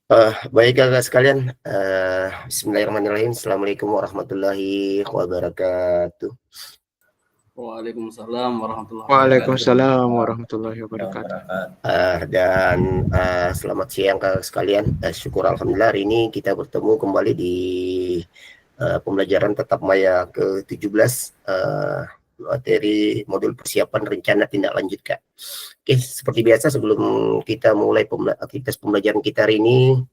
Baik Kakak sekalian, bismillahirrahmanirrahim. Assalamualaikum warahmatullahi wabarakatuh. Waalaikumsalam warahmatullahi wabarakatuh. Waalaikumsalam warahmatullahi wabarakatuh. Selamat siang Kakak sekalian. Syukur alhamdulillah hari ini kita bertemu kembali di pembelajaran tatap maya ke-17, materi modul persiapan rencana tindak lanjut Kak. Oke, seperti biasa sebelum kita mulai aktivitas pembelajaran kita hari ini,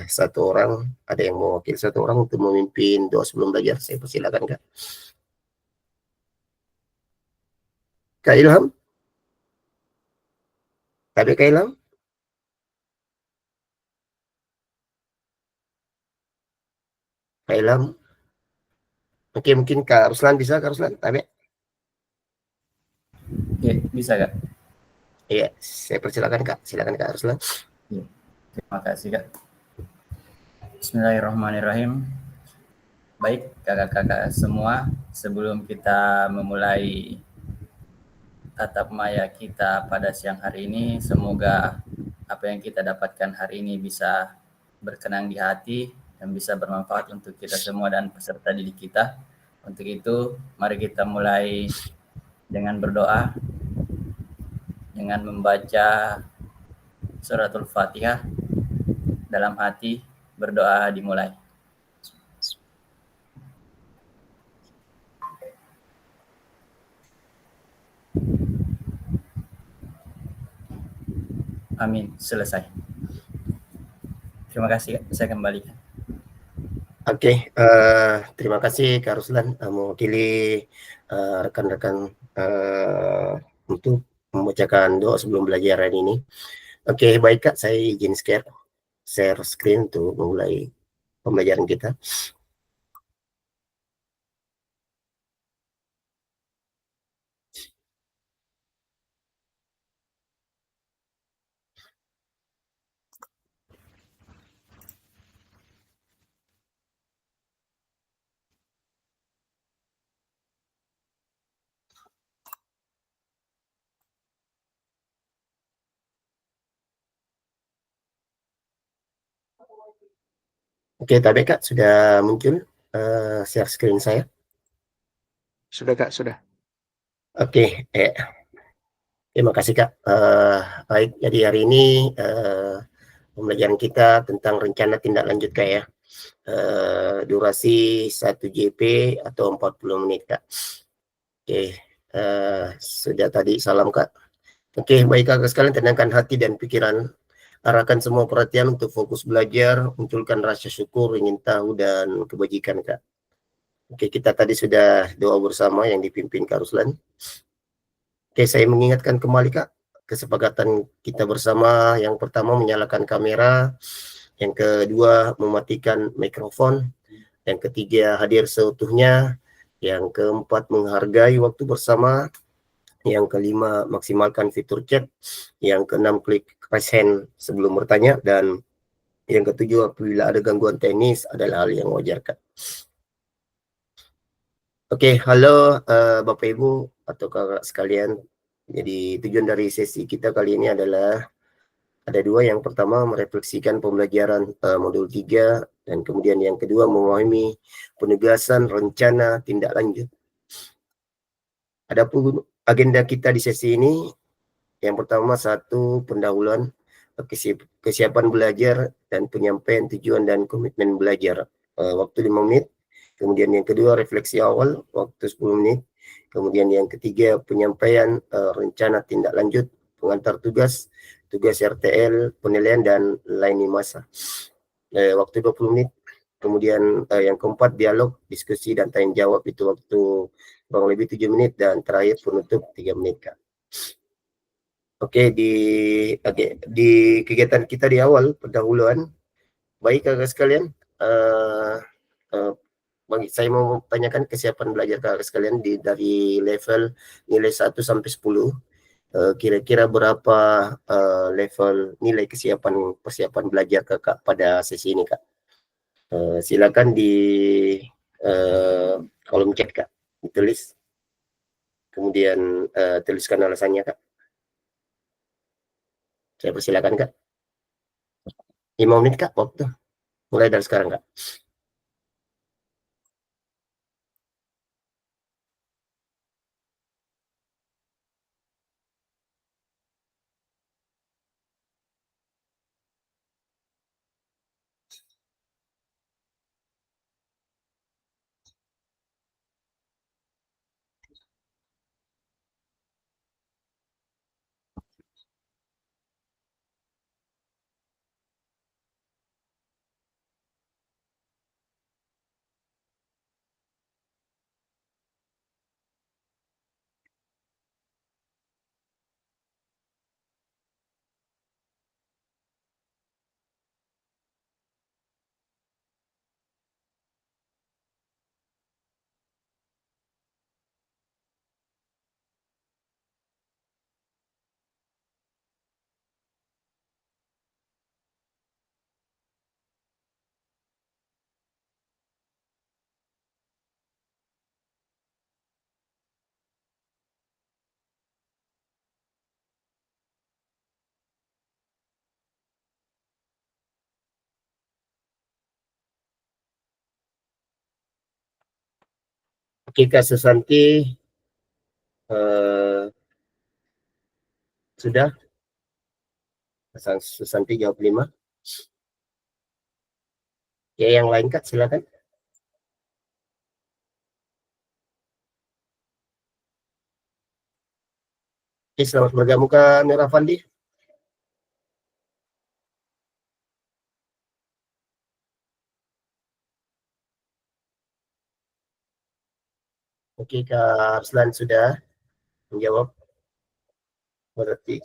satu orang, ada yang mewakili satu orang untuk memimpin doa sebelum belajar. Saya persilakan Kak. Kak Ilham? Kak Ilham? Kak Ilham? Oke, mungkin Kak Ruslan bisa, Kak Ruslan? Tabe? Oke, bisa Kak? Iya, saya persilakan Kak. Silakan Kak Ruslan. Ya, terima kasih Kak. Bismillahirrahmanirrahim. Baik kakak-kakak semua, sebelum kita memulai tatap maya kita pada siang hari ini, semoga apa yang kita dapatkan hari ini bisa berkenan di hati dan bisa bermanfaat untuk kita semua dan peserta didik kita. Untuk itu, mari kita mulai dengan berdoa, dengan membaca suratul Fatihah dalam hati. Berdoa dimulai. Amin. Selesai. Terima kasih. Saya kembalikan. Oke, terima kasih Kak Ruslan mewakili rekan-rekan untuk membacakan doa sebelum belajar hari ini. Oke, baik Kak, saya izin share screen untuk memulai pembelajaran kita. Oke, tadi Kak sudah muncul share screen saya. Sudah Kak, sudah. Oke, terima kasih Kak. Baik, jadi hari ini pembelajaran kita tentang rencana tindak lanjut Kak ya. Durasi 1 JP atau 40 menit Kak. Oke, sudah tadi salam Kak. Oke, baik Kakak sekalian, tenangkan hati dan pikiran. Arahkan semua perhatian untuk fokus belajar, munculkan rasa syukur, ingin tahu, dan kebajikan Kak. Oke, kita tadi sudah doa bersama yang dipimpin Kak Ruslan. Oke, saya mengingatkan kembali Kak, kesepakatan kita bersama. Yang pertama menyalakan kamera, yang kedua mematikan mikrofon, yang ketiga hadir seutuhnya, yang keempat menghargai waktu bersama, yang kelima maksimalkan fitur chat, yang keenam klik raise hand sebelum bertanya, dan yang ketujuh apabila ada gangguan teknis adalah hal yang wajar Kak. Oke, halo Bapak Ibu atau kakak sekalian. Jadi tujuan dari sesi kita kali ini adalah ada dua. Yang pertama merefleksikan pembelajaran modul 3, dan kemudian yang kedua memahami penugasan rencana tindak lanjut. Adapun agenda kita di sesi ini, yang pertama satu pendahuluan kesiapan belajar dan penyampaian tujuan dan komitmen belajar, waktu 5 menit. Kemudian yang kedua refleksi awal, waktu 10 menit. Kemudian yang ketiga penyampaian rencana tindak lanjut, pengantar tugas, tugas RTL, penilaian dan lain masa, waktu 20 menit. Kemudian yang keempat dialog, diskusi dan tanya jawab, itu waktu kurang lebih 7 menit. Dan terakhir penutup 3 menit Kak. Oke, di kegiatan kita di awal pendahuluan, baik kakak sekalian, saya mau tanyakan kesiapan belajar kakak sekalian dari level nilai 1 sampai 10. Kira-kira berapa level nilai persiapan belajar kakak pada sesi ini Kak? Silakan di kolom chat Kak, ditulis. Kemudian tuliskan alasannya Kak. Saya persilakan Kak. 5 menit Kak waktu. Mulai dari sekarang Kak. Oke Kak Susanti, sudah Susanti jawab 5. Ya yang lain Kak silakan. Oke, selamat bergabung Kak Nur Afandi. Oke Kak Arslan sudah menjawab berarti.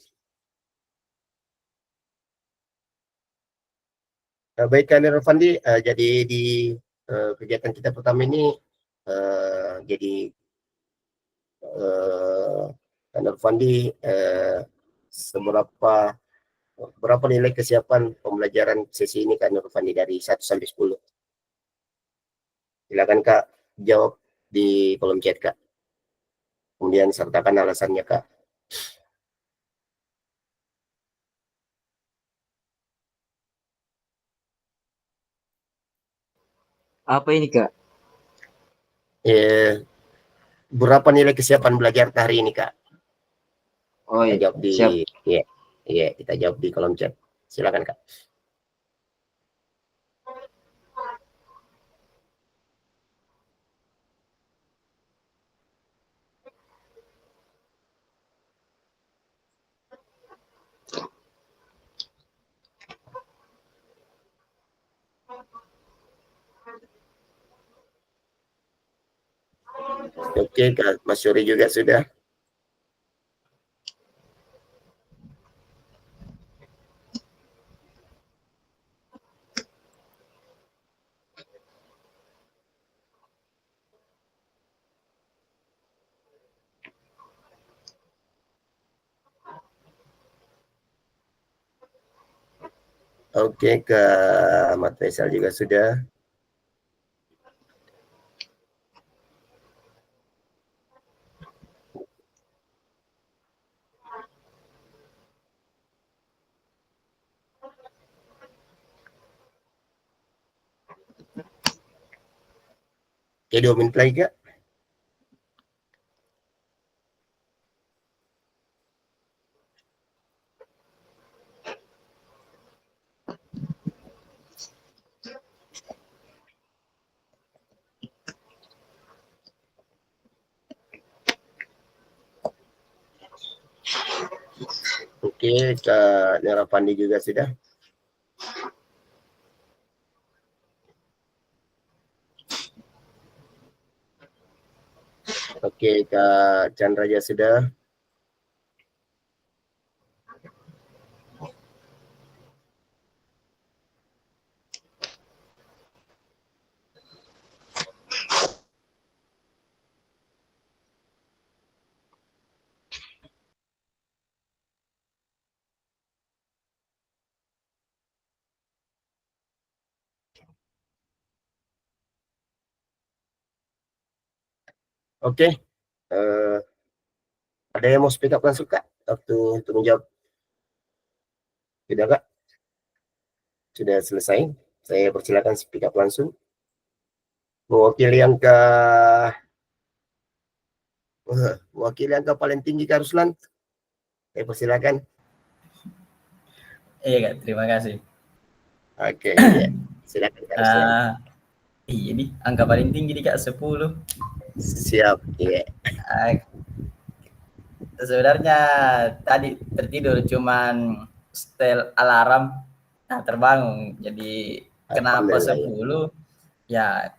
Baik Kak Nur Afandi, jadi di kegiatan kita pertama ini jadi Kak Nur Afandi seberapa berapa nilai kesiapan pembelajaran sesi ini Kak Nur Afandi dari 1 sampai 10? Silakan Kak jawab di kolom chat Kak. Kemudian sertakan alasannya Kak. Apa ini Kak? Berapa nilai kesiapan belajar hari ini Kak? Oh Kita iya, jawab di siap. kita jawab di kolom chat. Silakan Kak. Oke Kak, Mas Yuri juga sudah. Oke Kak Mat Faisal juga sudah. Oke, 2 menit lagi Kak. Oke, Kak Nera Pandi juga sudah. Oke, Kak Chandra juga sudah. Oke, ada yang mau speak up langsung Kak? Waktu untuk menjawab. Tidak Kak? sudah selesai. Saya persilakan speak up langsung. Mewakili angka paling tinggi Kak Ruslan. Saya persilakan. Iya Kak, terima kasih. Oke, ya. Silakan Kak Ruslan. Iya nih, angka paling tinggi nih Kak, 10. Siap, iya. Sebenarnya tadi tertidur cuman setel alarm, nah terbangun. Jadi kenapa Alhamdulillah, 10? Ya,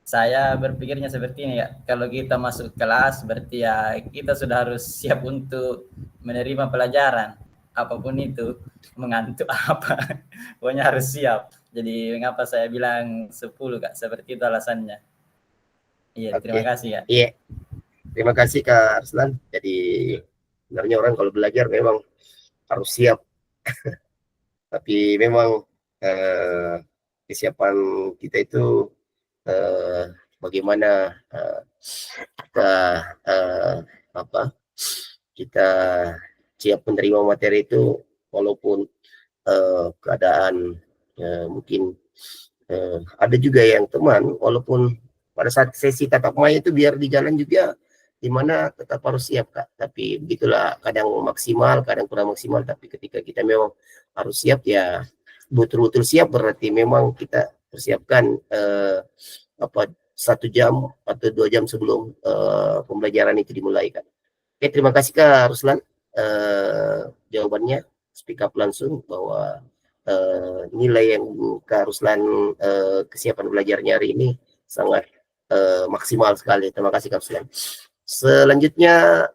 saya berpikirnya seperti ini ya. Kalau kita masuk kelas berarti ya kita sudah harus siap untuk menerima pelajaran. Apapun itu, mengantuk apa, pokoknya harus siap. Jadi mengapa saya bilang 10 Kak, seperti itu alasannya. Iya, terima Oke. kasih Kak. Iya. Terima kasih Kak Ruslan. Jadi sebenarnya orang kalau belajar memang harus siap. Tapi memang kesiapan kita itu bagaimana kita kita siap menerima materi itu walaupun keadaan mungkin ada juga yang teman walaupun pada saat sesi tatap maya itu biar di jalan juga di mana tetap harus siap Kak, tapi begitulah kadang maksimal kadang kurang maksimal, tapi ketika kita memang harus siap ya betul-betul siap berarti memang kita persiapkan 1 jam atau 2 jam sebelum pembelajaran itu dimulai Kak. Oke, terima kasih Kak Ruslan jawabannya, speak up langsung bahwa nilai yang Kak Ruslan kesiapan belajarnya hari ini sangat maksimal sekali. Terima kasih Kak Ruslan. Selanjutnya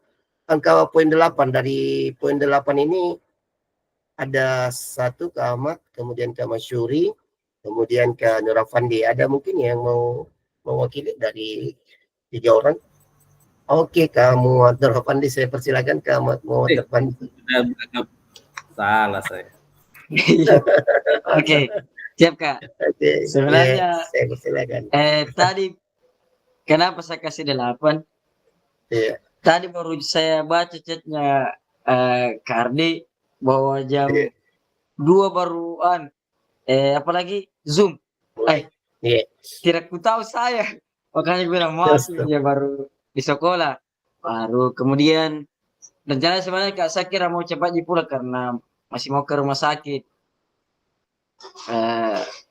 angka poin 8. Dari poin 8 ini ada 1 Kak Ahmad, kemudian Kak Masyuri, kemudian Kak Nurafandi. Ada mungkin yang mau mewakili dari 3 orang? Oke, kamu Nurafandi, saya persilakan Kak Ahmad Nurafandi. Salah saya. Oke, siap Kak. Oke, Sebenarnya saya persilakan. tadi kenapa saya kasih 8? Iya. Tadi baru saya baca chatnya Kak Ardi bahwa jam 2 baru apalagi Zoom. Iya. Tidak ku tahu saya. Makanya bilang maaf ya baru di sekolah. Baru kemudian rencana sebenarnya Kak saya kira mau cepat pulang karena masih mau ke rumah sakit.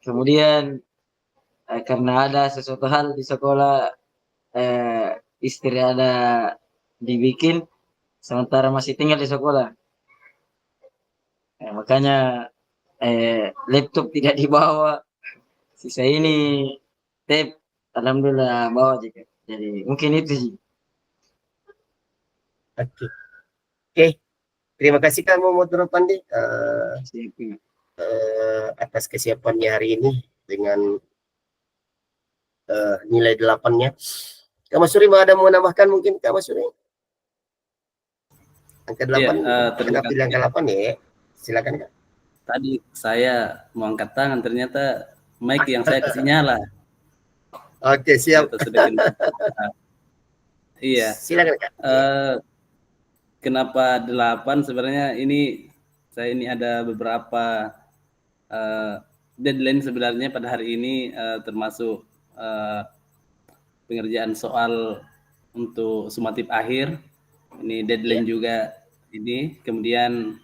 Kemudian karena ada sesuatu hal di sekolah, istri ada dibikin sementara masih tinggal di sekolah. Makanya laptop tidak dibawa. Sisa ini tape alhamdulillah bawa juga. Jadi mungkin itu sih. Oke. Terima kasih Kak Muhammad Nurafandi atas kesiapannya hari ini dengan nilai 8-nya. Kak Masyuri ada mau menambahkan mungkin Kak Masyuri? Angka 8, kenapa pilih angka 8 ya? Silakan Kak. Tadi saya mau angkat tangan, ternyata mic yang saya kasih nyala. Oke, siap. Iya. Silakan Kak. Kenapa 8? Sebenarnya saya ini ada beberapa deadline sebenarnya pada hari ini, termasuk pengerjaan soal untuk sumatif akhir. Ini deadline juga ini. Kemudian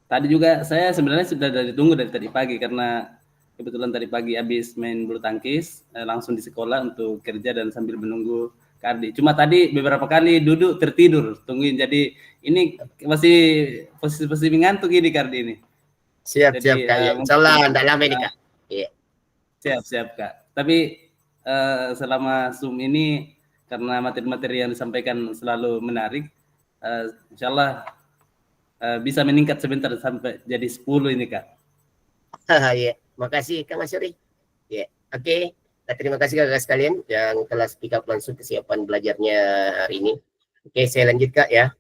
tadi juga saya sebenarnya sudah ditunggu dari tadi pagi karena kebetulan tadi pagi habis main bulu tangkis, langsung di sekolah untuk kerja dan sambil menunggu Kardi. Cuma tadi beberapa kali duduk tertidur tungguin. Jadi ini masih posisi mengantuk ini Kardi ini. Siap Kak. Insyaallah enggak lama ini Kak. Iya. Siap Kak. Tapi selama Zoom ini karena materi-materi yang disampaikan selalu menarik, insyaallah bisa meningkat sebentar sampai jadi 10 ini Kak. Iya, makasih Kak Masyuri. Ya, oke. Terima kasih kakak sekalian yang telah speak up langsung kesiapan belajarnya hari ini. Oke, saya lanjut Kak ya.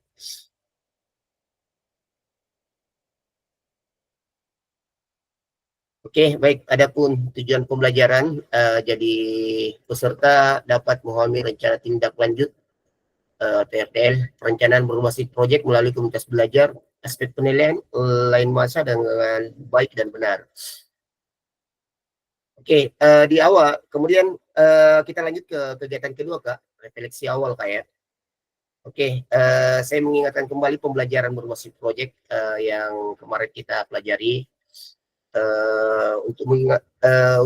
Oke, baik. Adapun tujuan pembelajaran, jadi peserta dapat memahami rencana tindak lanjut TRTL, perencanaan berbasis proyek melalui komunitas belajar aspek penilaian lain masa dengan baik dan benar. Oke, di awal, kemudian kita lanjut ke kegiatan kedua, Kak, refleksi awal, Kak, ya. Oke, saya mengingatkan kembali pembelajaran berbasis proyek yang kemarin kita pelajari.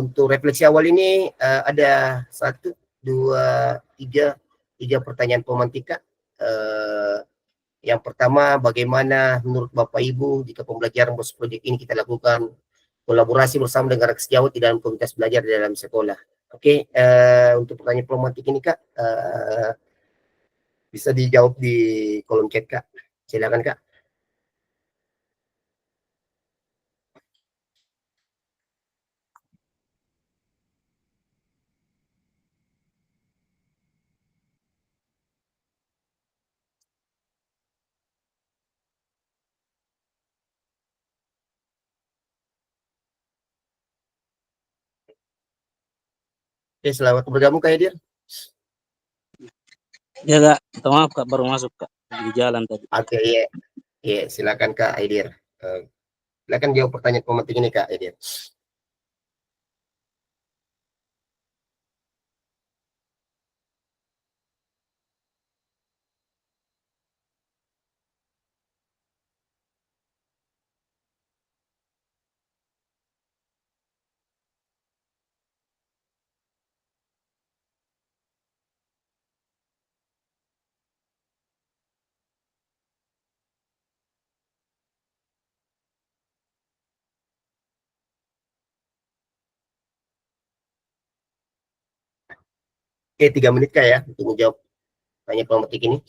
Untuk refleksi awal ini ada 1, 2, 3 pertanyaan pemantik, Kak. Yang pertama, bagaimana menurut Bapak Ibu jika pembelajaran berbasis proyek ini kita lakukan kolaborasi bersama dengan rekan sejawat di dalam komunitas belajar di dalam sekolah. Oke, untuk pertanyaan pemantik ini, Kak, bisa dijawab di kolom chat, Kak. Silakan, Kak. Oke, selamat bergabung, Kak Edir. Ya kak, minta maaf kak, baru masuk kak di jalan tadi. Oke, iya. Iya, silakan, Kak Edir. Silakan jawab pertanyaan pemantik ini, Kak Edir. Oke, 3 menit, Kak, ya, untuk menjawab pertanyaan pemantik ini.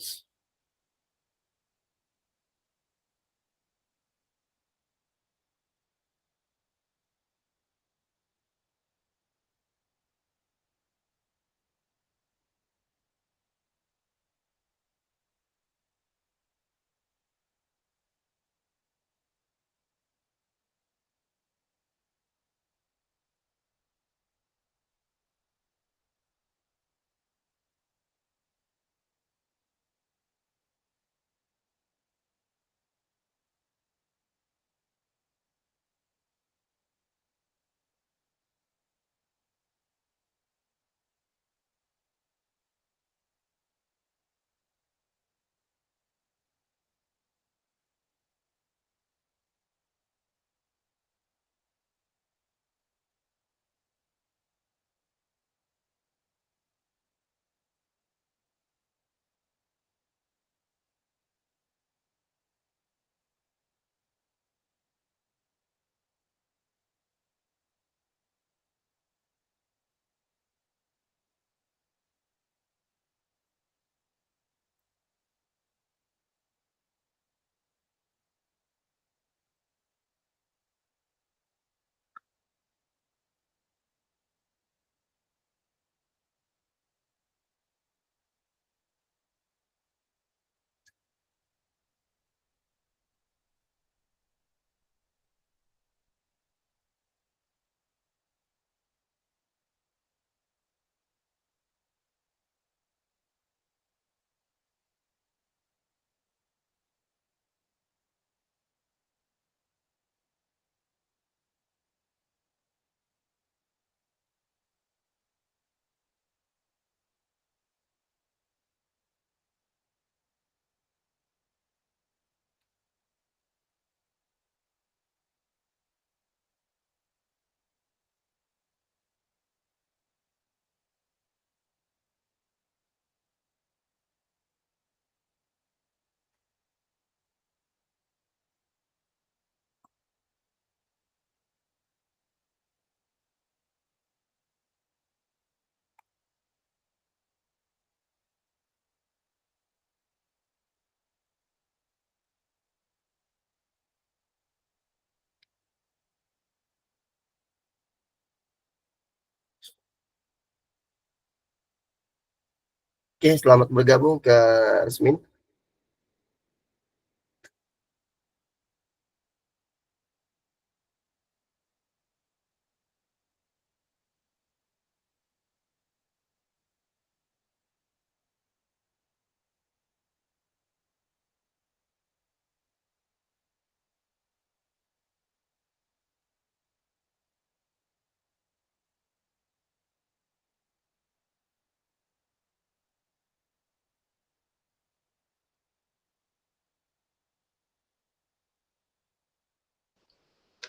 Oke, selamat bergabung, Kak Resmin.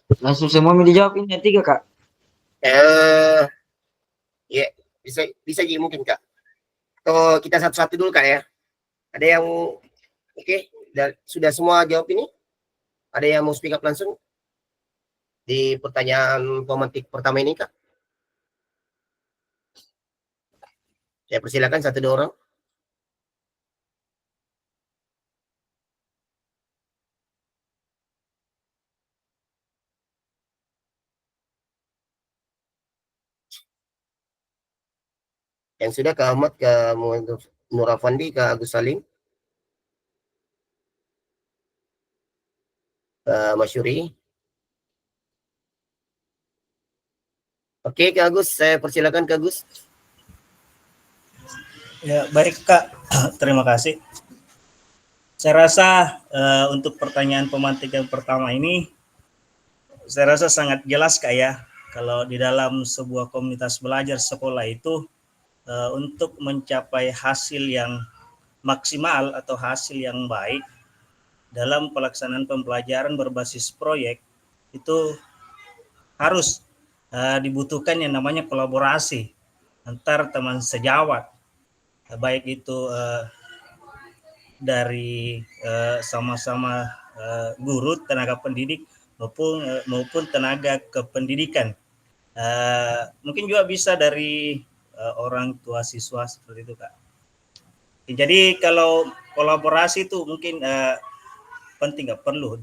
Langsung semua dijawab ini tiga kak. Eh, ya bisa bisa jadi mungkin kak. Atau kita satu-satu dulu kak ya. Ada yang oke, sudah semua jawab ini? Ada yang mau speak up langsung di pertanyaan pemantik pertama ini kak? Saya persilakan satu dua orang. Yang sudah ke Ahmad, ke Nur Afandi, ke Agus Salim, ke Masyuri. Oke, Kak Agus, saya persilakan Kak Agus. Ya, baik Kak. Terima kasih. Saya rasa untuk pertanyaan pemantik yang pertama ini, saya rasa sangat jelas Kak ya. Kalau di dalam sebuah komunitas belajar sekolah itu, untuk mencapai hasil yang maksimal atau hasil yang baik dalam pelaksanaan pembelajaran berbasis proyek, itu harus dibutuhkan yang namanya kolaborasi antar teman sejawat, baik itu dari sama-sama guru, tenaga pendidik maupun tenaga kependidikan. Mungkin juga bisa dari orang tua siswa seperti itu Kak. Jadi kalau kolaborasi itu mungkin penting, nggak perlu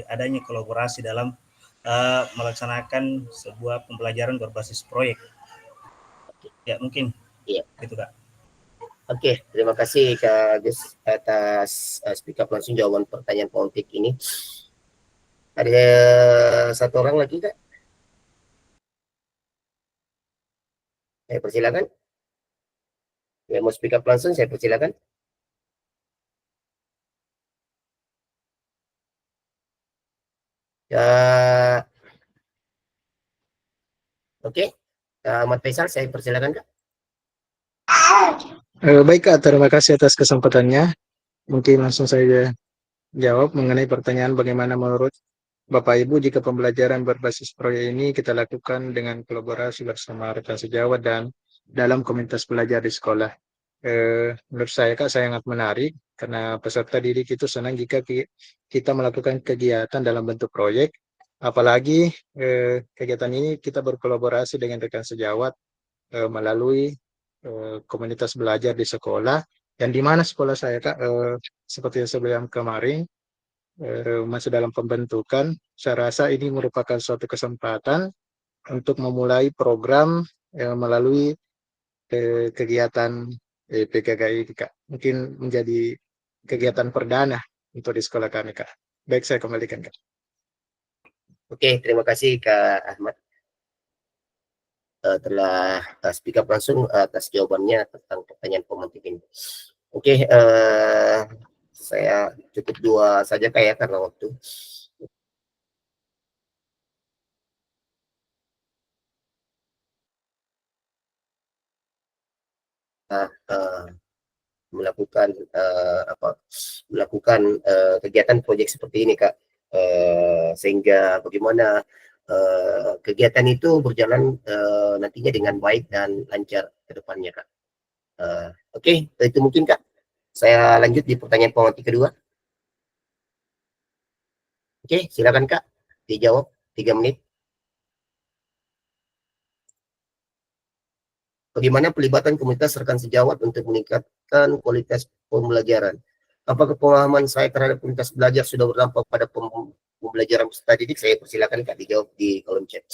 adanya kolaborasi dalam melaksanakan sebuah pembelajaran berbasis proyek. Ya mungkin Iya. gitu Kak. Oke, terima kasih Kak Agus atas speak up langsung jawaban pertanyaan politik ini. Ada satu orang lagi Kak? Saya persilakan. Yang mau speak up langsung, saya persilakan. Ya, oke. Ahmad Faisal, saya persilakan Kak. Baik Kak, terima kasih atas kesempatannya. Mungkin langsung saya jawab mengenai pertanyaan bagaimana menurut Bapak Ibu jika pembelajaran berbasis proyek ini kita lakukan dengan kolaborasi bersama rekan sejawat dan dalam komunitas belajar di sekolah. Menurut saya Kak sangat menarik karena peserta didik itu senang jika kita melakukan kegiatan dalam bentuk proyek. Apalagi kegiatan ini kita berkolaborasi dengan rekan sejawat melalui komunitas belajar di sekolah. Dan di mana sekolah saya Kak, seperti yang saya bilang kemarin, masih dalam pembentukan. Saya rasa ini merupakan suatu kesempatan untuk memulai program melalui kegiatan PKKI ini, Kak. Mungkin menjadi kegiatan perdana untuk di sekolah kami, Kak. Baik, saya kembalikan, Kak. Oke, terima kasih Kak Ahmad telah speak up langsung atas jawabannya tentang pertanyaan pemantik ini. Oke, saya cukup dua saja kayak karena waktu. Melakukan kegiatan proyek seperti ini Kak, sehingga bagaimana kegiatan itu berjalan nantinya dengan baik dan lancar ke depannya Kak. Oke, itu mungkin Kak. Saya lanjut di pertanyaan pemantik kedua. Oke, silakan Kak, dijawab 3 menit. Bagaimana pelibatan komunitas rekan sejawat untuk meningkatkan kualitas pembelajaran? Apakah pemahaman saya terhadap komunitas belajar sudah berdampak pada pembelajaran peserta didik? Saya persilakan Kak dijawab di kolom chat.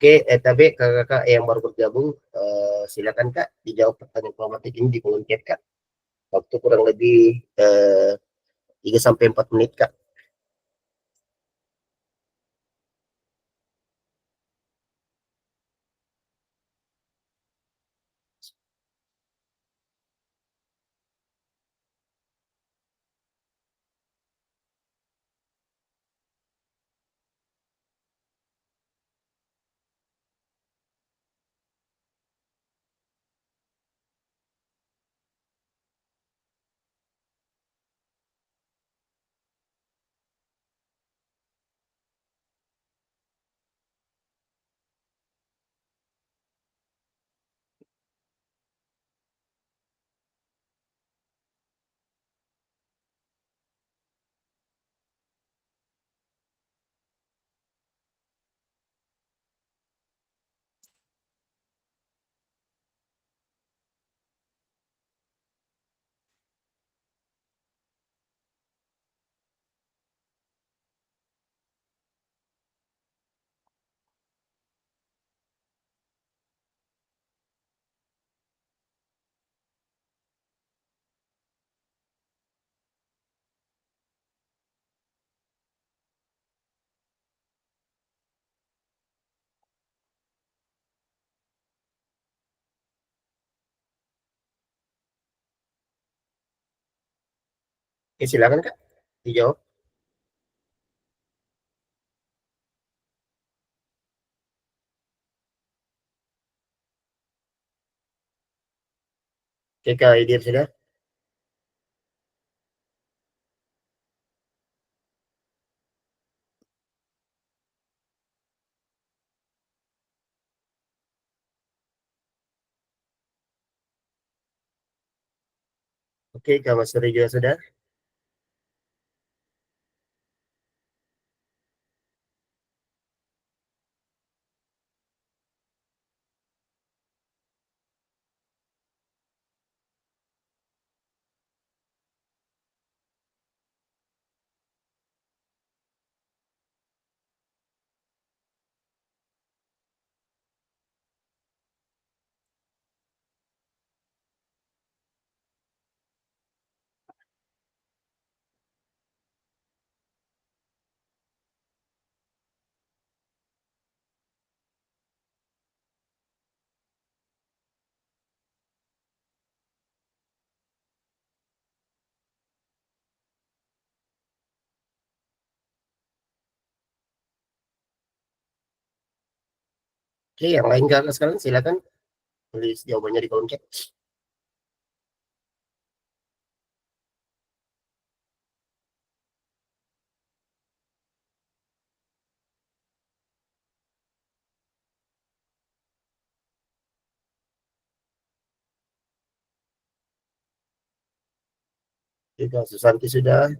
Oke, tapi kakak-kakak yang baru bergabung, silakan Kak dijawab pertanyaan pemantik ini di kolom chat Kak. Waktu kurang lebih 3 sampai 4 menit Kak. Oke, silakan Kak, dijawab. Oke, Kak Idir sudah. Oke, Kak Mas Suri juga sudah. Oke, yang lain Kak sekarang silakan tulis jawabannya di kolom chat. Oke, Kak Susanti sudah.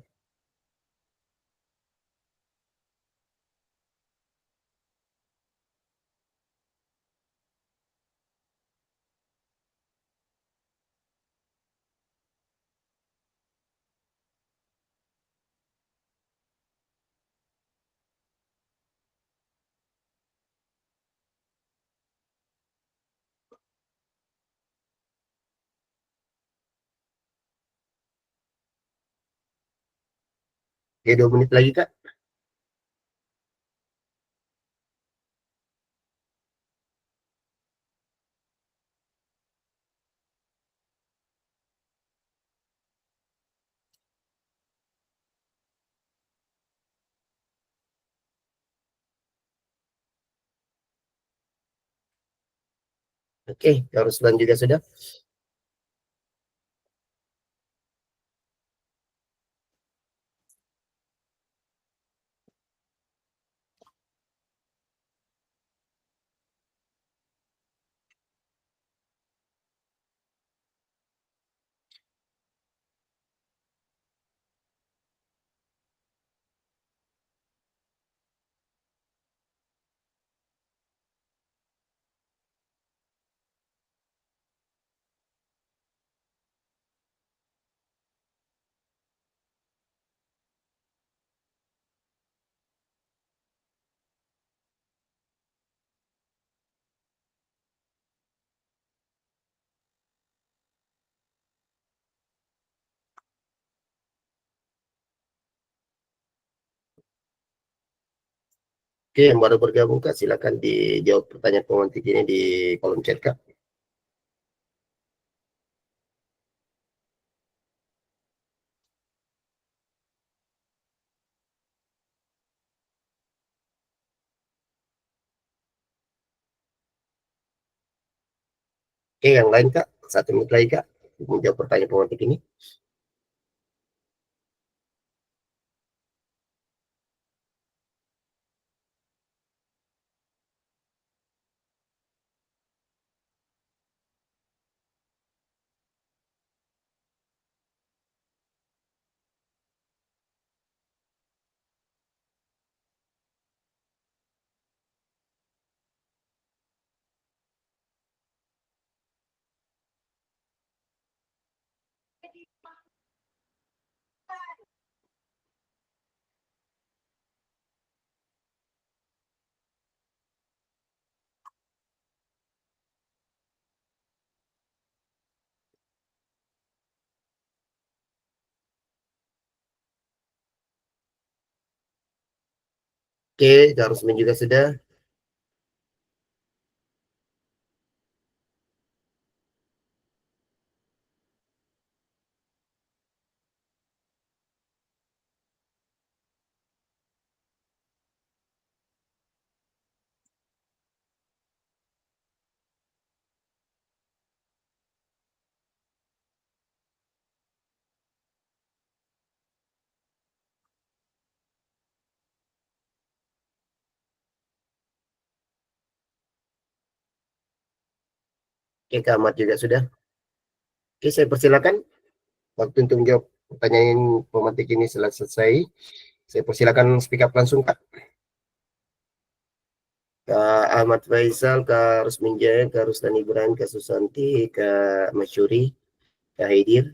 Oke, 2 menit lagi Kak. Oke, Kak Ruslan juga sudah. Oke, yang baru bergabung Kak, silakan dijawab pertanyaan pemantik ini di kolom chat Kak. Oke, yang lain Kak, 1 menit lagi Kak, menjawab pertanyaan pemantik ini. Oke, Kak Rusmin juga sudah. Oke, Kak Ahmad juga sudah. Oke, saya persilakan waktu untuk menjawab pertanyaan pemantik ini selesai. Saya persilakan speak up langsung, Kak. Kak Ahmad Faisal, Kak Rusmin Jaya, Kak Ruslan Ibrahim, Kak Susanti, Kak Masyuri, Kak Haidir.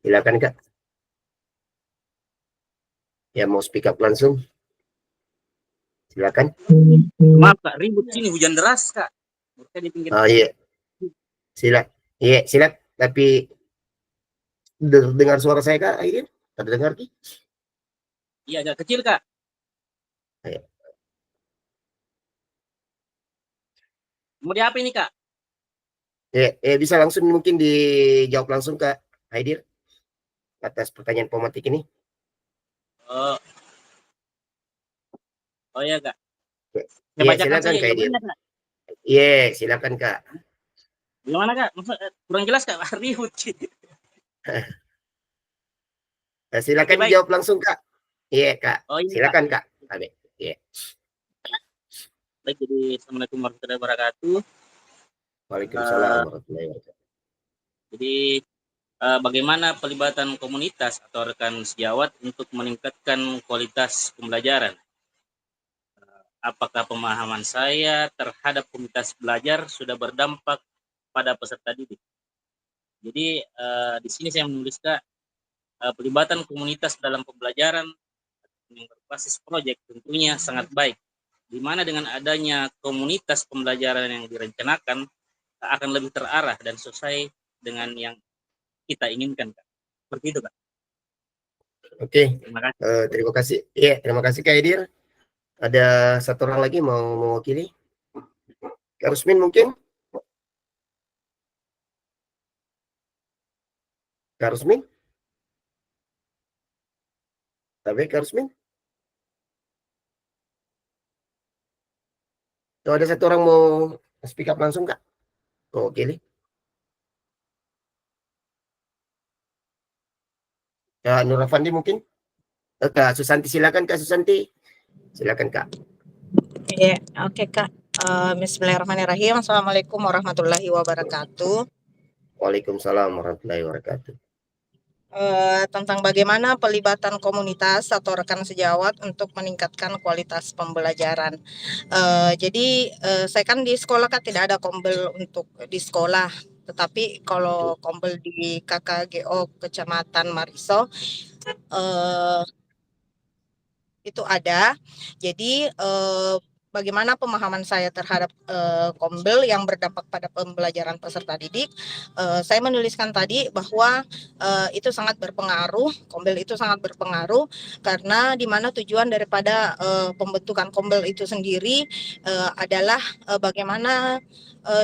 Silakan, Kak. Ya, mau speak up langsung. Silakan. Maaf Kak, ribut sini hujan deras Kak. Saya di pinggir. Oh iya. Iya, silakan. Tapi dengar suara saya, Kak Haidir? Terdengar, Ki? Iya, agak kecil Kak. Ayo. Mau diapa ini Kak? Bisa langsung mungkin dijawab langsung, Kak Haidir, atas pertanyaan pemantik ini. Oh, oh ya Kak. Iya, Saya bacakan silakan, saja Kak Haidir. jawabannya Kak. Iya, silakan, Kak. Gimana Kak? Kurang jelas Kak? Ribut. Silakan Baik. dijawab langsung, Kak. Iya, Kak. Oh iya Silakan, Kak. Iya. Baik, jadi Assalamualaikum warahmatullahi wabarakatuh. Waalaikumsalam warahmatullahi wabarakatuh. Jadi bagaimana pelibatan komunitas atau rekan sejawat untuk meningkatkan kualitas pembelajaran? Apakah pemahaman saya terhadap komunitas belajar sudah berdampak pada peserta didik? Jadi di sini saya menuliskan pelibatan komunitas dalam pembelajaran yang berbasis proyek tentunya sangat baik, di mana dengan adanya komunitas pembelajaran yang direncanakan akan lebih terarah dan sesuai dengan yang kita inginkan, Kak. Seperti itu, Kak. Oke. Terima kasih. Terima kasih. Iya, terima kasih, Kak Haidir. Ada satu orang lagi mau mewakili? Kak Rusmin mungkin? Kak Rusmin? Tapi Kak Rusmin? Tuh ada satu orang mau speak up langsung, Kak? Mewakili? Kak Nur Afandi mungkin? Kak Susanti, silakan Kak Susanti. Silakan, Kak. Iya, oke Kak. Bismillahirrahmanirrahim. Assalamualaikum warahmatullahi wabarakatuh. Waalaikumsalam warahmatullahi wabarakatuh. Tentang bagaimana pelibatan komunitas atau rekan sejawat untuk meningkatkan kualitas pembelajaran. Jadi saya kan di sekolah Kak tidak ada kombel untuk di sekolah, tetapi kalau kombel di KKGO Kecamatan Mariso itu ada. Jadi bagaimana pemahaman saya terhadap kombel yang berdampak pada pembelajaran peserta didik. Saya menuliskan tadi bahwa itu sangat berpengaruh, kombel itu sangat berpengaruh karena di mana tujuan daripada pembentukan kombel itu sendiri adalah bagaimana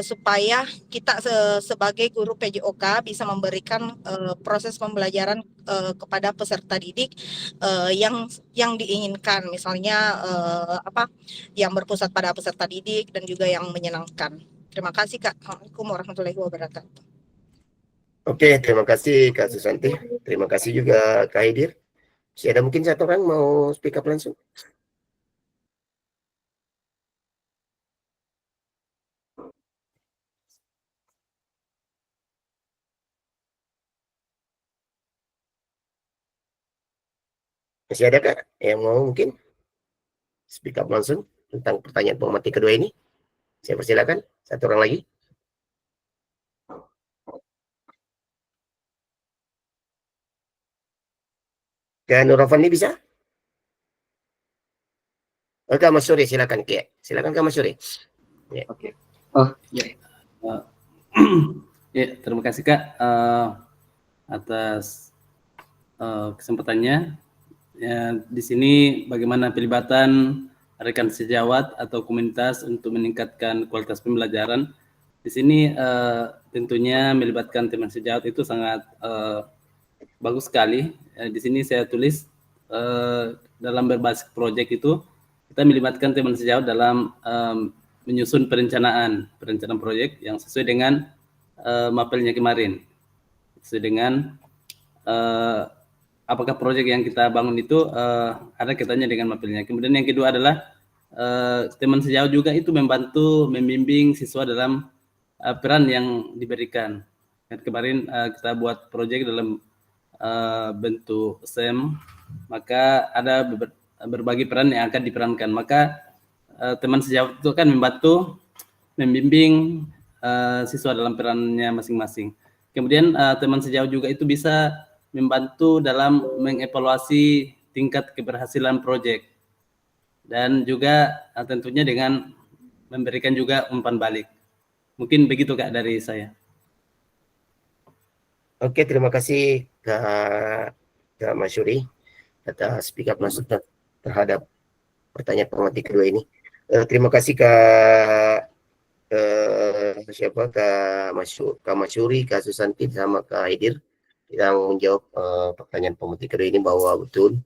supaya kita sebagai guru PJOK bisa memberikan proses pembelajaran kepada peserta didik yang diinginkan, misalnya yang berpusat pada peserta didik dan juga yang menyenangkan. Terima kasih Kak. Assalamualaikum warahmatullahi wabarakatuh. Oke, terima kasih Kak Susanti. Terima kasih juga Kak Haidir. Masih ada mungkin satu orang mau speak up langsung? Masih ada Kak yang mau mungkin speak up langsung tentang pertanyaan pemantik kedua ini? Saya persilakan. Satu orang lagi. Kak Nur Afandi bisa? Kak Masyuri, silakan Kak. Silakan Kak Masyuri. Ya. Oke. Oh, ya. Ya, terima kasih Kak atas kesempatannya. Ya, di sini bagaimana pelibatan rekan sejawat atau komunitas untuk meningkatkan kualitas pembelajaran. Di sini tentunya melibatkan teman sejawat itu sangat bagus sekali. Di sini saya tulis dalam berbasis proyek itu kita melibatkan teman sejawat dalam menyusun perencanaan proyek yang sesuai dengan mapelnya kemarin, sesuai dengan apakah proyek yang kita bangun itu ada kaitannya dengan mapelnya. Kemudian yang kedua adalah teman sejawat juga itu membantu membimbing siswa dalam peran yang diberikan. Dan kemarin kita buat proyek dalam bentuk SEM, maka ada berbagai peran yang akan diperankan. Maka teman sejawat itu akan membantu membimbing siswa dalam perannya masing-masing. Kemudian teman sejawat juga itu bisa membantu dalam mengevaluasi tingkat keberhasilan proyek dan juga tentunya dengan memberikan juga umpan balik. Mungkin begitu Kak dari saya. Oke, terima kasih Kak Mas Yuri atas speak up masuknya terhadap pertanyaan pemantik kedua ini. Terima kasih siapa Kak Mas Yuri, Kak Susanti sama Kak Haidir yang menjawab pertanyaan pemantik kedua ini, bahwa betul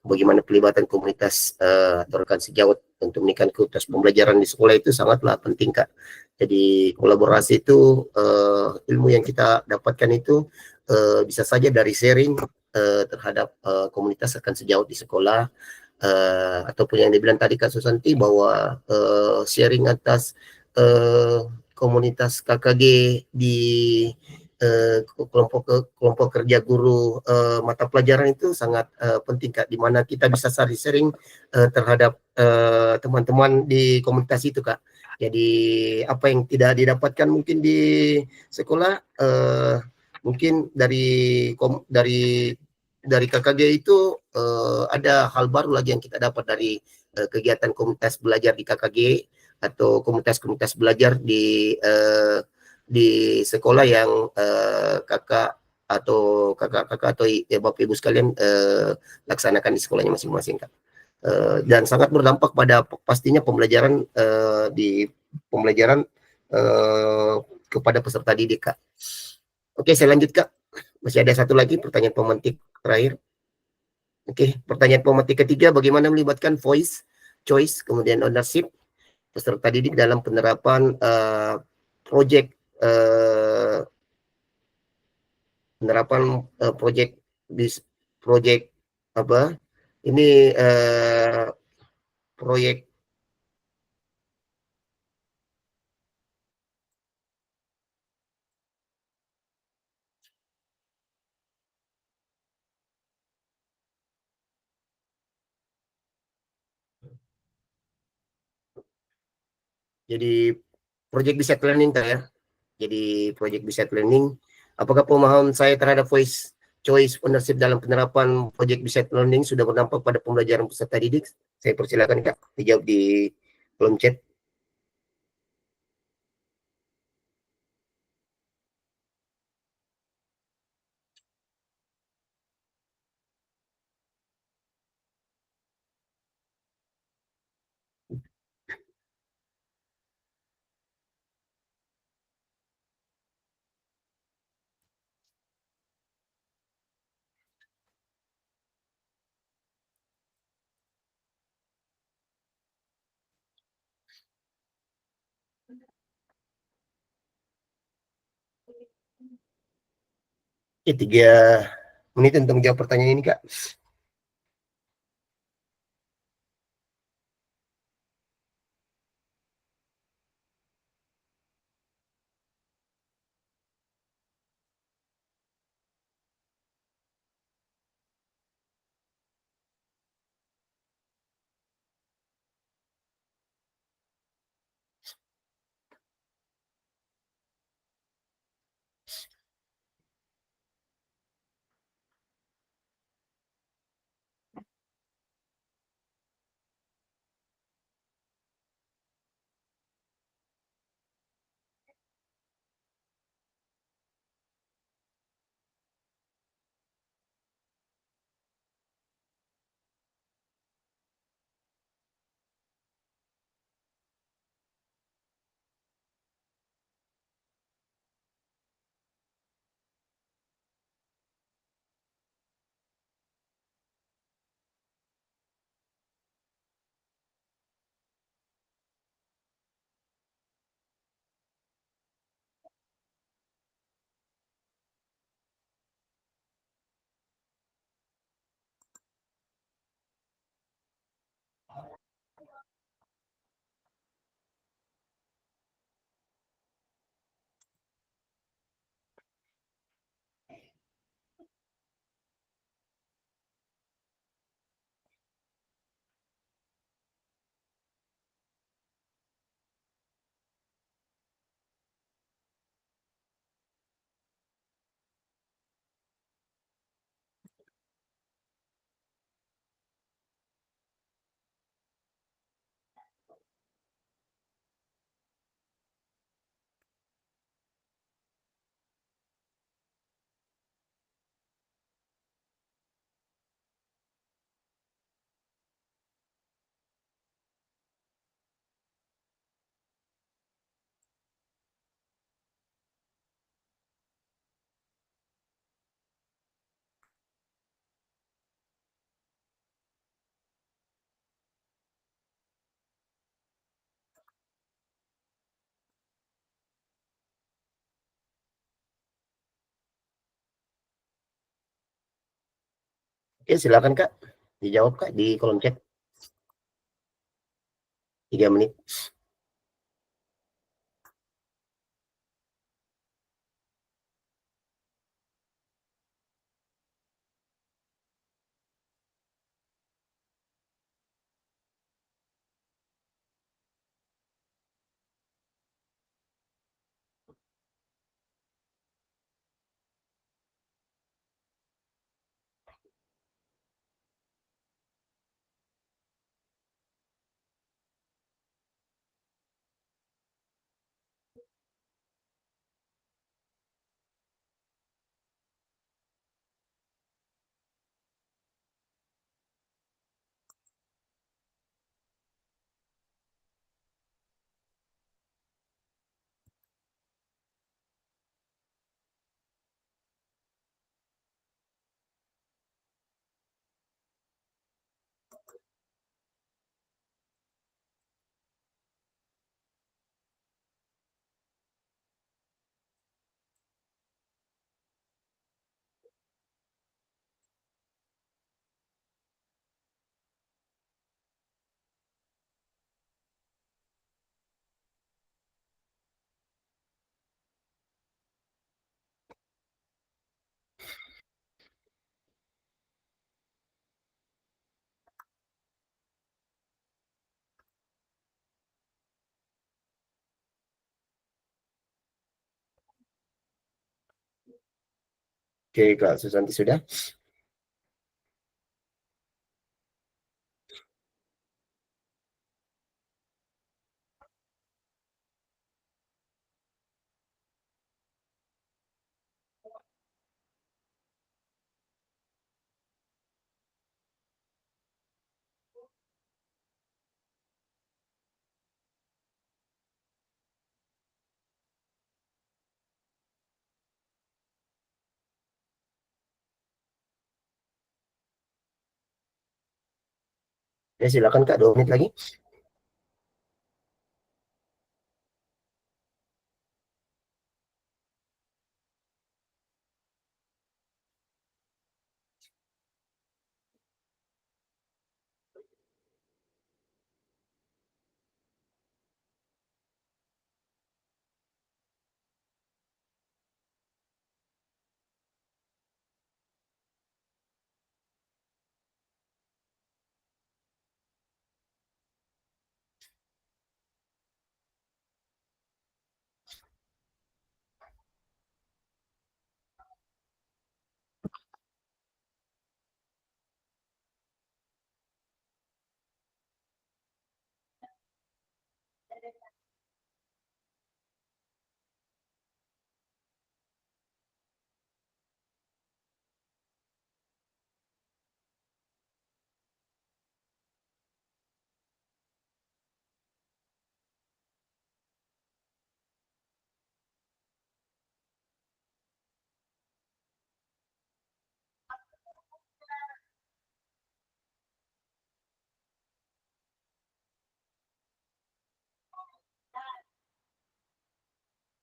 bagaimana pelibatan komunitas atau rekan sejawat untuk meningkatkan kualitas pembelajaran di sekolah itu sangatlah penting Kak. Jadi kolaborasi itu ilmu yang kita dapatkan itu bisa saja dari sharing terhadap komunitas rekan sejawat di sekolah, ataupun yang dibilang tadi Kak Susanti bahwa sharing atas komunitas KKG di kelompok kerja guru mata pelajaran itu sangat penting Kak, di mana kita bisa sharing terhadap teman-teman di komunitas itu Kak. Jadi apa yang tidak didapatkan mungkin di sekolah, mungkin dari KKG itu ada hal baru lagi yang kita dapat dari kegiatan komunitas belajar di KKG atau komunitas-komunitas belajar di sekolah yang kakak atau kakak-kakak atau bapak ibu sekalian laksanakan di sekolahnya masing-masing Kak. Dan sangat berdampak pada pastinya pembelajaran kepada peserta didik Kak. Oke, saya lanjut Kak. Masih ada satu lagi pertanyaan pemantik terakhir. Oke, pertanyaan pemantik ketiga, bagaimana melibatkan voice, choice, kemudian ownership peserta didik dalam penerapan proyek bis proyek apa ini proyek jadi proyek bisa learning Kak ya. Jadi proyek bisa learning. Apakah pemahaman saya terhadap voice choice ownership dalam penerapan proyek bisa learning sudah berdampak pada pembelajaran peserta didik? Saya persilakan Kak, dijawab di kolom chat. Oke, 3 menit untuk menjawab pertanyaan ini Kak. Oke, silakan Kak. Dijawab Kak di kolom chat. 3 menit. Oke, Kak Susanti sudah. Ya, silakan Kak, 2 menit lagi.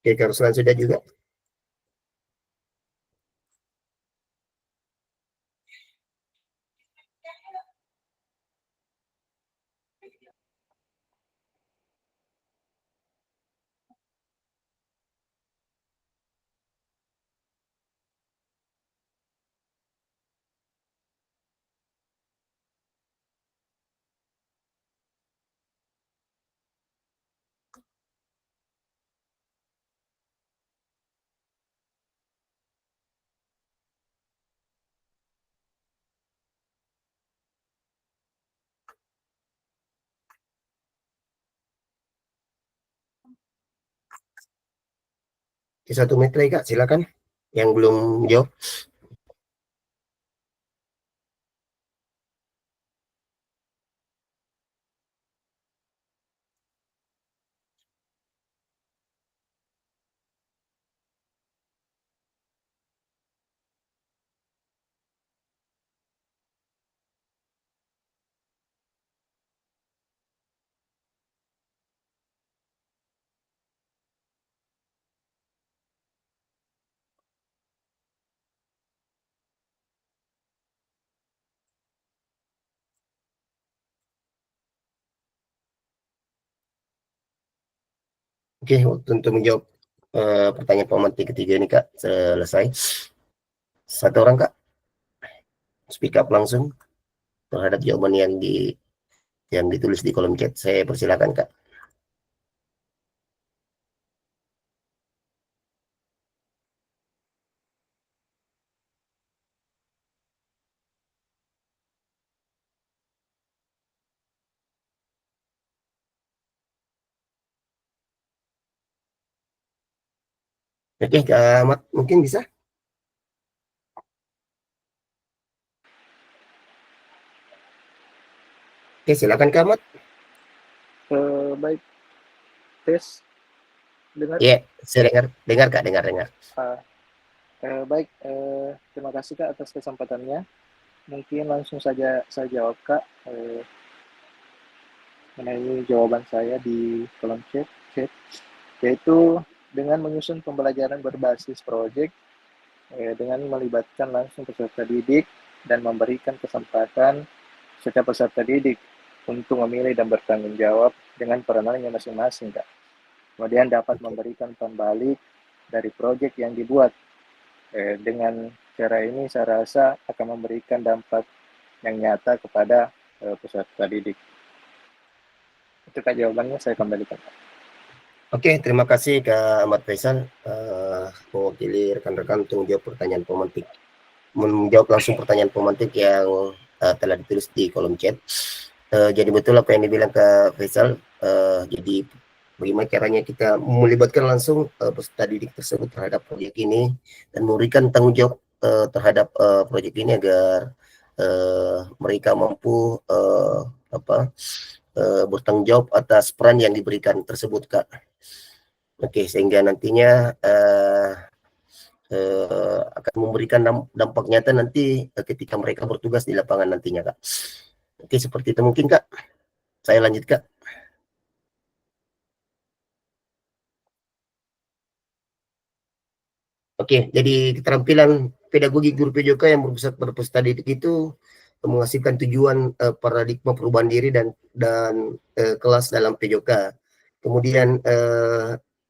Oke, Kak Ruslan sudah juga. Oke, 1 menit lagi Kak, silakan. Yang belum jawab. Oke, waktu untuk menjawab pertanyaan pemantik ketiga ini Kak selesai. Satu orang Kak speak up langsung terhadap jawaban yang ditulis di kolom chat. Saya persilakan Kak. Oke, Kak Ahmad mungkin bisa? Oke, silakan Kak Ahmad. Baik, tes dengar. Iya, saya dengar Kak, dengar. Baik, terima kasih Kak atas kesempatannya. Mungkin langsung saja saya jawab Kak mengenai jawaban saya di kolom chat, yaitu dengan menyusun pembelajaran berbasis proyek dengan melibatkan langsung peserta didik dan memberikan kesempatan setiap peserta didik untuk memilih dan bertanggung jawab dengan peranannya masing-masing Kak. Kemudian dapat memberikan pembalik dari proyek yang dibuat. Dengan cara ini saya rasa akan memberikan dampak yang nyata kepada peserta didik. Itu Kak jawabannya, saya kembalikan. Oke, terima kasih Kak Ahmad Faisal mewakili rekan-rekan untuk menjawab pertanyaan pemantik. Menjawab langsung pertanyaan pemantik yang telah ditulis di kolom chat. Jadi betul apa yang dibilang Kak Faisal. Jadi bagaimana caranya kita melibatkan langsung peserta didik tersebut terhadap proyek ini dan memberikan tanggung jawab terhadap proyek ini agar mereka mampu bertanggung jawab atas peran yang diberikan tersebut Kak. Oke, sehingga nantinya akan memberikan dampak nyata nanti ketika mereka bertugas di lapangan nantinya Kak. Oke, seperti itu mungkin Kak. Saya lanjut Kak. Oke, jadi keterampilan pedagogi guru PJK yang berpusat pada peserta didik itu menghasilkan tujuan paradigma perubahan diri dan kelas dalam PJK. Kemudian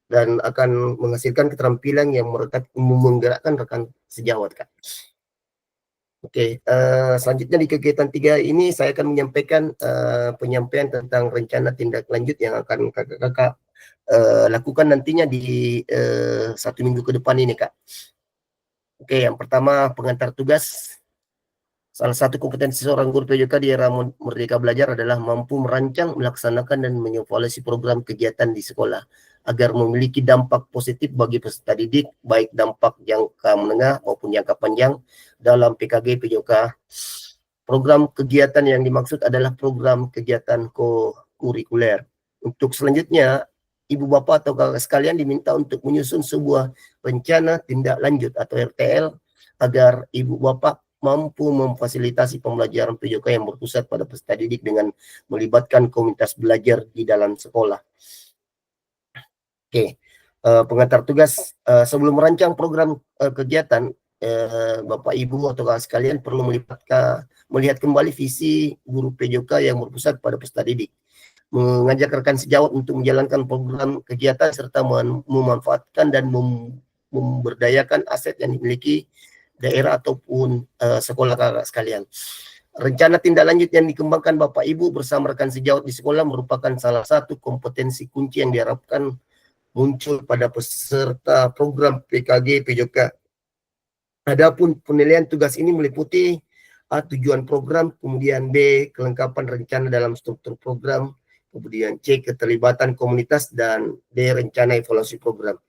dan akan menghasilkan keterampilan yang menggerakkan rekan sejawat Kak. Oke, selanjutnya di kegiatan 3 ini saya akan menyampaikan penyampaian tentang rencana tindak lanjut yang akan kakak-kakak lakukan nantinya di 1 minggu ke depan ini Kak. Oke, yang pertama pengantar tugas. Salah satu kompetensi seorang guru PJK di era Merdeka Belajar adalah mampu merancang, melaksanakan, dan mengevaluasi program kegiatan di sekolah agar memiliki dampak positif bagi peserta didik, baik dampak jangka menengah maupun jangka panjang dalam PKG PJK. Program kegiatan yang dimaksud adalah program kegiatan kurikuler. Untuk selanjutnya, Ibu Bapak atau kakak sekalian diminta untuk menyusun sebuah rencana tindak lanjut atau RTL agar Ibu Bapak mampu memfasilitasi pembelajaran PJK yang berpusat pada peserta didik dengan melibatkan komunitas belajar di dalam sekolah. Oke, pengantar tugas. Sebelum merancang program kegiatan, Bapak Ibu atau kakak sekalian perlu melihat kembali visi guru PJK yang berpusat pada peserta didik, mengajak rekan sejawat untuk menjalankan program kegiatan serta memanfaatkan dan memberdayakan aset yang dimiliki daerah ataupun sekolah kakak sekalian. Rencana tindak lanjut yang dikembangkan Bapak Ibu bersama rekan sejawat di sekolah merupakan salah satu kompetensi kunci yang diharapkan muncul pada peserta program PKG PJK. Adapun penilaian tugas ini meliputi A. Tujuan program, kemudian B. Kelengkapan rencana dalam struktur program, kemudian C. Keterlibatan komunitas, dan D. Rencana evaluasi program.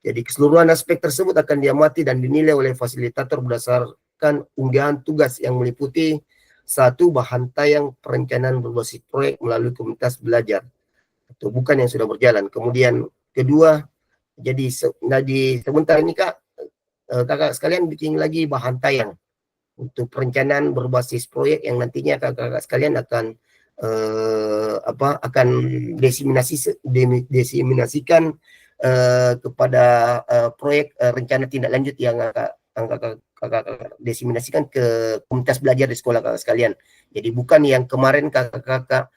Jadi keseluruhan aspek tersebut akan diamati dan dinilai oleh fasilitator berdasarkan unggahan tugas yang meliputi 1. Bahan tayang perencanaan berbasis proyek melalui komunitas belajar atau bukan yang sudah berjalan. Kemudian kedua, jadi sebentar ini kakak sekalian bikin lagi bahan tayang untuk perencanaan berbasis proyek yang nantinya kakak sekalian akan akan desiminasikan kepada proyek rencana tindak lanjut yang kakak desiminasikan ke komunitas belajar di sekolah kakak sekalian. Jadi bukan yang kemarin kakak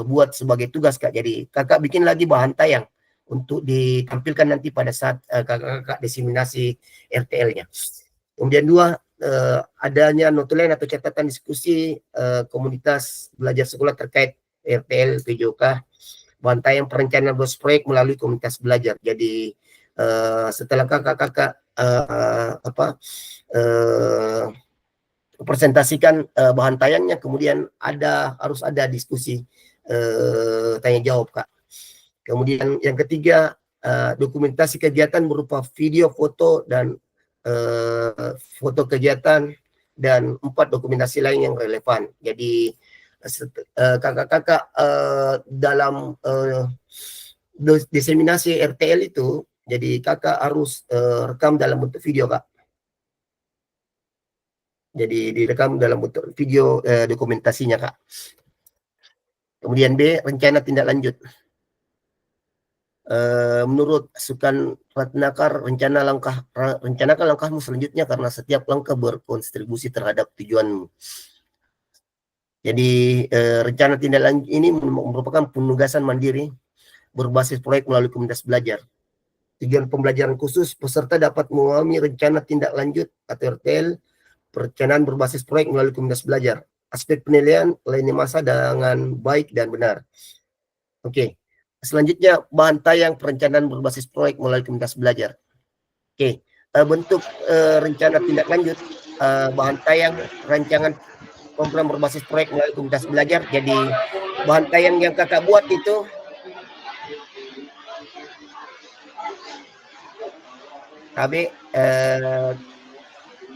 buat sebagai tugas Kak. Jadi kakak bikin lagi bahan tayang untuk ditampilkan nanti pada saat kakak-kakak diseminasi RTL-nya. Kemudian dua, adanya notulen atau catatan diskusi komunitas belajar sekolah terkait RTL PJOK, bantaian perencanaan proyek melalui komunitas belajar. Jadi setelah kakak-kakak presentasikan bahan tayangnya, kemudian harus ada diskusi tanya jawab, Kak. Kemudian yang ketiga, dokumentasi kegiatan berupa video, foto, dan foto kegiatan, dan 4 dokumentasi lain yang relevan. Jadi kakak-kakak dalam diseminasi RTL itu, jadi kakak harus rekam dalam bentuk video, Kak. Jadi direkam dalam bentuk video dokumentasinya, Kak. Kemudian B, rencana tindak lanjut. Menurut Sukan Ratnakar, rencanakan langkahmu selanjutnya karena setiap langkah berkontribusi terhadap tujuanmu. Jadi rencana tindak lanjut ini merupakan penugasan mandiri berbasis proyek melalui komunitas belajar. Tujuan pembelajaran khusus, peserta dapat memahami rencana tindak lanjut atau RTL, perencanaan berbasis proyek melalui komunitas belajar. Aspek penilaian layani masa dengan baik dan benar. Oke. Selanjutnya, bahan tayang perencanaan berbasis proyek melalui komunitas belajar. Oke. Bentuk rencana tindak lanjut, bahan tayang rancangan program berbasis proyek melalui komunitas belajar. Jadi bahan tayang yang kakak buat itu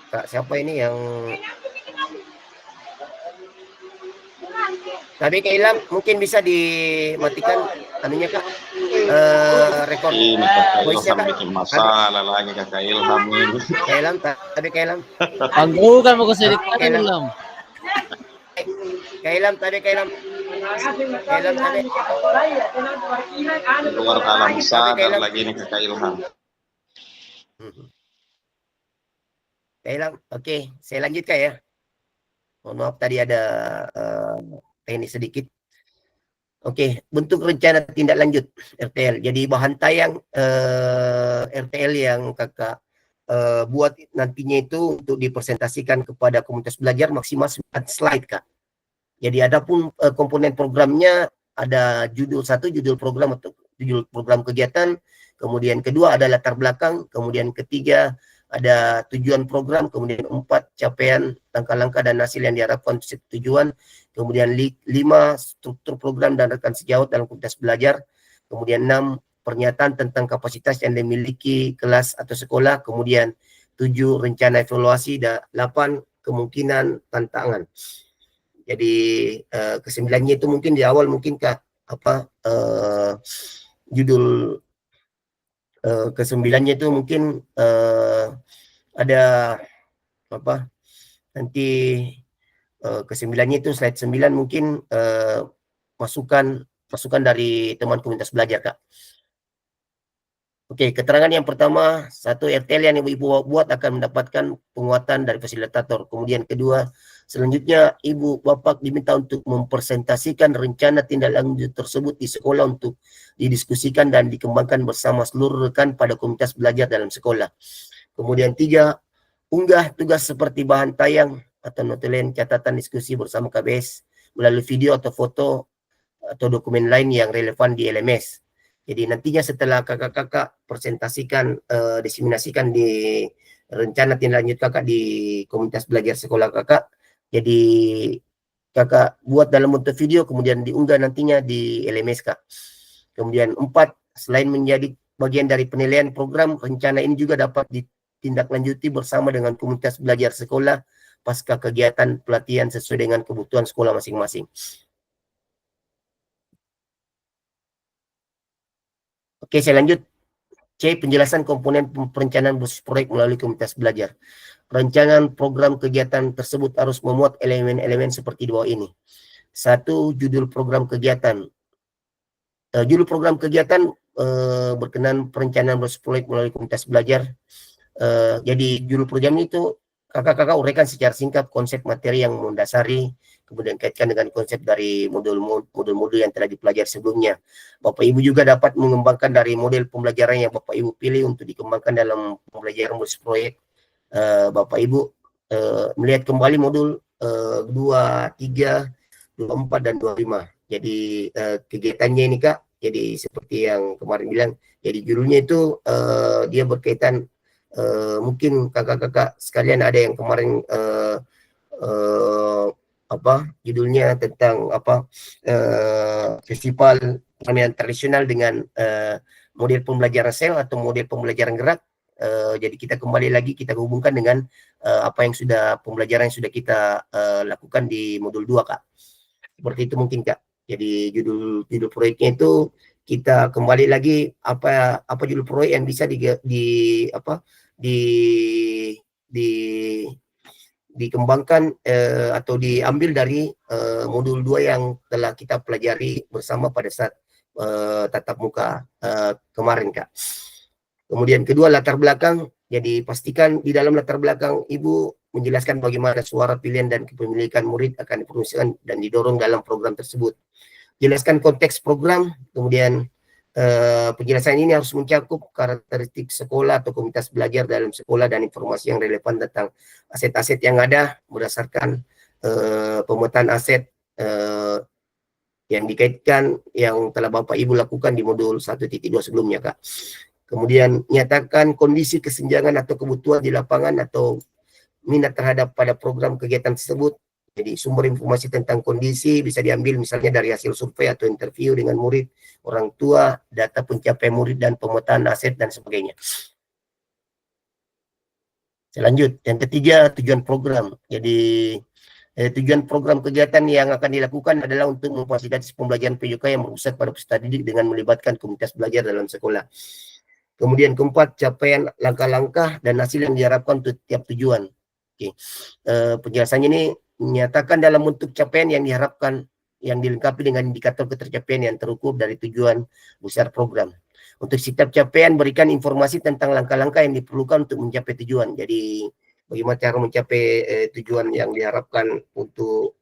Kak siapa ini yang Kak Ilham, mungkin bisa dimatikan anunya, Kak, rekor Ini Kak voice-nya, Ilham Kak. bikin masalah lagi Kak Ilham ini. Kak Ilham, Kak Ilham. Aku kan mau kesini belum. Kak Ilham, Kak Ilham. Luar alam sadar lagi ini Kak Ilham. Kak Ilham, oke, saya lanjutkan ya. Mohon maaf tadi ada teknis sedikit. Oke, bentuk rencana tindak lanjut RTL. Jadi bahan tayang RTL yang kakak buat nantinya itu untuk dipresentasikan kepada komunitas belajar maksimal 9 slide, Kak. Jadi adapun komponen programnya ada judul program atau judul program kegiatan, kemudian kedua ada latar belakang, kemudian ketiga ada tujuan program, kemudian 4 capaian, langkah-langkah dan hasil yang diharapkan tujuan, kemudian 5 struktur program dan rekan sejawat dalam komunitas belajar, kemudian 6 pernyataan tentang kapasitas yang dimiliki kelas atau sekolah, kemudian 7 rencana evaluasi, dan 8 kemungkinan tantangan. Jadi kesembilannya itu mungkin di awal mungkin judul kesembilannya itu mungkin ada nanti kesembilannya itu slide 9 mungkin masukan dari teman komunitas belajar, Kak. Oke, keterangan yang pertama, 1, RTL yang Ibu buat akan mendapatkan penguatan dari fasilitator. Kemudian kedua, selanjutnya Ibu Bapak diminta untuk mempresentasikan rencana tindak lanjut tersebut di sekolah untuk didiskusikan dan dikembangkan bersama seluruh rekan pada komunitas belajar dalam sekolah. Kemudian 3, unggah tugas seperti bahan tayang atau notulen catatan diskusi bersama KBS melalui video atau foto atau dokumen lain yang relevan di LMS. Jadi nantinya setelah kakak-kakak presentasikan, diseminasikan di rencana tindak lanjut kakak di komunitas belajar sekolah kakak, jadi kakak buat dalam bentuk video kemudian diunggah nantinya di LMS, Kak. Kemudian 4, selain menjadi bagian dari penilaian program, rencana ini juga dapat ditindaklanjuti bersama dengan komunitas belajar sekolah pasca kegiatan pelatihan sesuai dengan kebutuhan sekolah masing-masing. Oke, saya lanjut. C, penjelasan komponen perencanaan proyek melalui komunitas belajar. Rancangan program kegiatan tersebut harus memuat elemen-elemen seperti di bawah ini. 1, judul program kegiatan. Judul program kegiatan berkenaan perencanaan proyek melalui komunitas belajar. Jadi judul program itu kakak-kakak uraikan secara singkat konsep materi yang mendasari, kemudian kaitkan dengan konsep dari modul-modul yang telah dipelajari sebelumnya. Bapak Ibu juga dapat mengembangkan dari model pembelajaran yang Bapak Ibu pilih untuk dikembangkan dalam pembelajaran modul proyek. Bapak Ibu melihat kembali modul 2, 3, 24 dan 25. Jadi kegiatannya ini Kak, jadi seperti yang kemarin bilang, jadi judulnya itu dia berkaitan mungkin kakak-kakak sekalian ada yang kemarin judulnya tentang festival permainan tradisional dengan model pembelajaran sel atau model pembelajaran gerak. Jadi kita kembali lagi kita hubungkan dengan apa yang sudah pembelajaran yang sudah kita lakukan di modul 2 Kak. Seperti itu mungkin Kak. Jadi judul proyeknya itu kita kembali lagi apa judul proyek yang bisa dikembangkan atau diambil dari modul 2 yang telah kita pelajari bersama pada saat tatap muka kemarin Kak. Kemudian kedua, latar belakang. Jadi pastikan di dalam latar belakang Ibu menjelaskan bagaimana suara pilihan dan kepemilikan murid akan dipromosikan dan didorong dalam program tersebut. Jelaskan konteks program, kemudian penjelasan ini harus mencakup karakteristik sekolah atau komunitas belajar dalam sekolah dan informasi yang relevan tentang aset-aset yang ada berdasarkan pemetaan aset yang dikaitkan yang telah Bapak Ibu lakukan di modul 1.2 sebelumnya Kak. Kemudian nyatakan kondisi kesenjangan atau kebutuhan di lapangan atau minat terhadap pada program kegiatan tersebut. Jadi sumber informasi tentang kondisi bisa diambil misalnya dari hasil survei atau interview dengan murid, orang tua, data pencapaian murid dan pemetaan aset dan sebagainya. Selanjut, yang ketiga tujuan program. Jadi tujuan program kegiatan yang akan dilakukan adalah untuk memfasilitasi pembelajaran PJK yang berpusat pada peserta didik dengan melibatkan komunitas belajar dalam sekolah. Kemudian keempat, capaian langkah-langkah dan hasil yang diharapkan untuk tiap tujuan. Oke. Penjelasannya ini menyatakan dalam bentuk capaian yang diharapkan yang dilengkapi dengan indikator ketercapaian yang terukur dari tujuan besar program. Untuk setiap capaian berikan informasi tentang langkah-langkah yang diperlukan untuk mencapai tujuan. Jadi bagaimana cara mencapai tujuan yang diharapkan untuk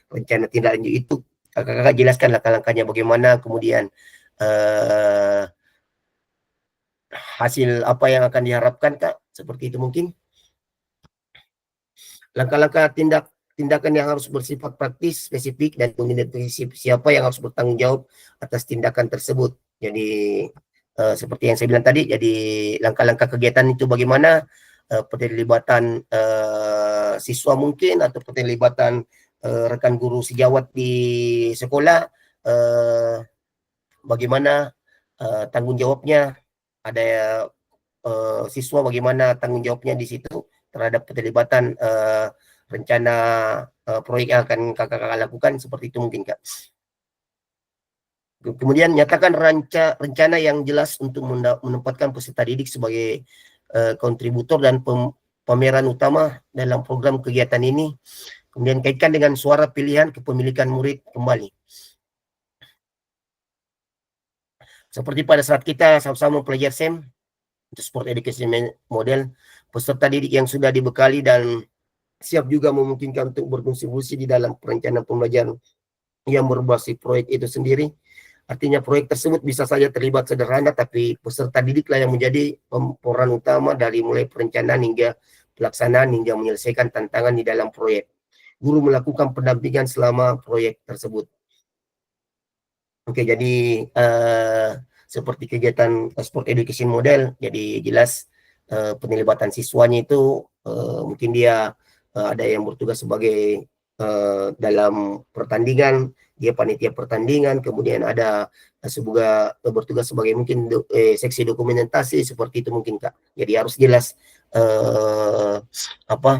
rencana tindak lanjut itu. Kakak-kakak jelaskan langkah-langkahnya bagaimana, kemudian hasil apa yang akan diharapkan Kak, seperti itu mungkin. Langkah-langkah tindakan yang harus bersifat praktis, spesifik, dan mengidentifikasi siapa yang harus bertanggung jawab atas tindakan tersebut. Jadi seperti yang saya bilang tadi, jadi langkah-langkah kegiatan itu bagaimana, peterlibatan siswa mungkin, atau peterlibatan rekan guru sejawat di sekolah, bagaimana tanggung jawabnya, ada siswa bagaimana tanggung jawabnya di situ terhadap keterlibatan rencana proyek yang akan kakak-kakak lakukan, seperti itu mungkin Kak. Kemudian nyatakan rencana yang jelas untuk menempatkan peserta didik sebagai kontributor dan pemeran utama dalam program kegiatan ini. Kemudian kaitkan dengan suara pilihan kepemilikan murid kembali. Seperti pada saat kita sama-sama mempelajari SEM, untuk Sport Education Model, peserta didik yang sudah dibekali dan siap juga memungkinkan untuk berkontribusi di dalam perencanaan pembelajaran yang berbasis proyek itu sendiri. Artinya proyek tersebut bisa saja terlibat sederhana, tapi peserta didiklah yang menjadi pemeran utama dari mulai perencanaan hingga pelaksanaan hingga menyelesaikan tantangan di dalam proyek. Guru melakukan pendampingan selama proyek tersebut. Oke, jadi seperti kegiatan Sport Education Model, jadi jelas penelibatan siswanya itu mungkin dia ada yang bertugas sebagai dalam pertandingan, dia panitia pertandingan, kemudian ada sebuah bertugas sebagai mungkin seksi dokumentasi, seperti itu mungkin Kak. Jadi harus jelas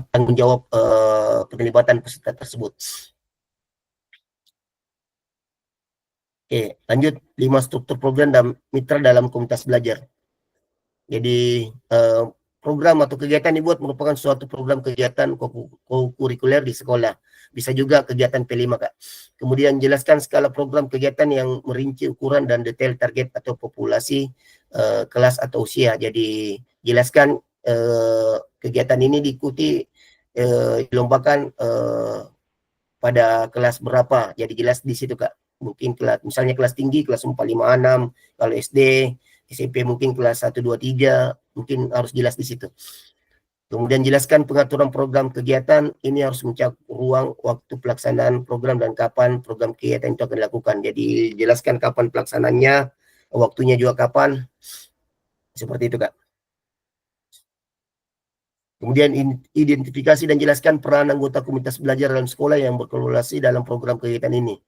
tanggung jawab penelibatan peserta tersebut. Oke, lanjut 5 struktur program dan mitra dalam komunitas belajar. Jadi program atau kegiatan dibuat merupakan suatu program kegiatan kurikuler di sekolah. Bisa juga kegiatan P5 Kak. Kemudian jelaskan skala program kegiatan yang merinci ukuran dan detail target atau populasi kelas atau usia. Jadi jelaskan kegiatan ini diikuti dilombakan pada kelas berapa, jadi jelas di situ Kak. Mungkin misalnya kelas tinggi kelas 4, 5, 6, kalau SD, SMP mungkin kelas 1, 2, 3, mungkin harus jelas di situ. Kemudian jelaskan pengaturan program kegiatan, ini harus mencakup ruang, waktu pelaksanaan program, dan kapan program kegiatan itu akan dilakukan. Jadi jelaskan kapan pelaksanaannya, waktunya juga kapan, seperti itu Kak. Kemudian identifikasi dan jelaskan peran anggota komunitas belajar dalam sekolah yang berkolaborasi dalam program kegiatan ini.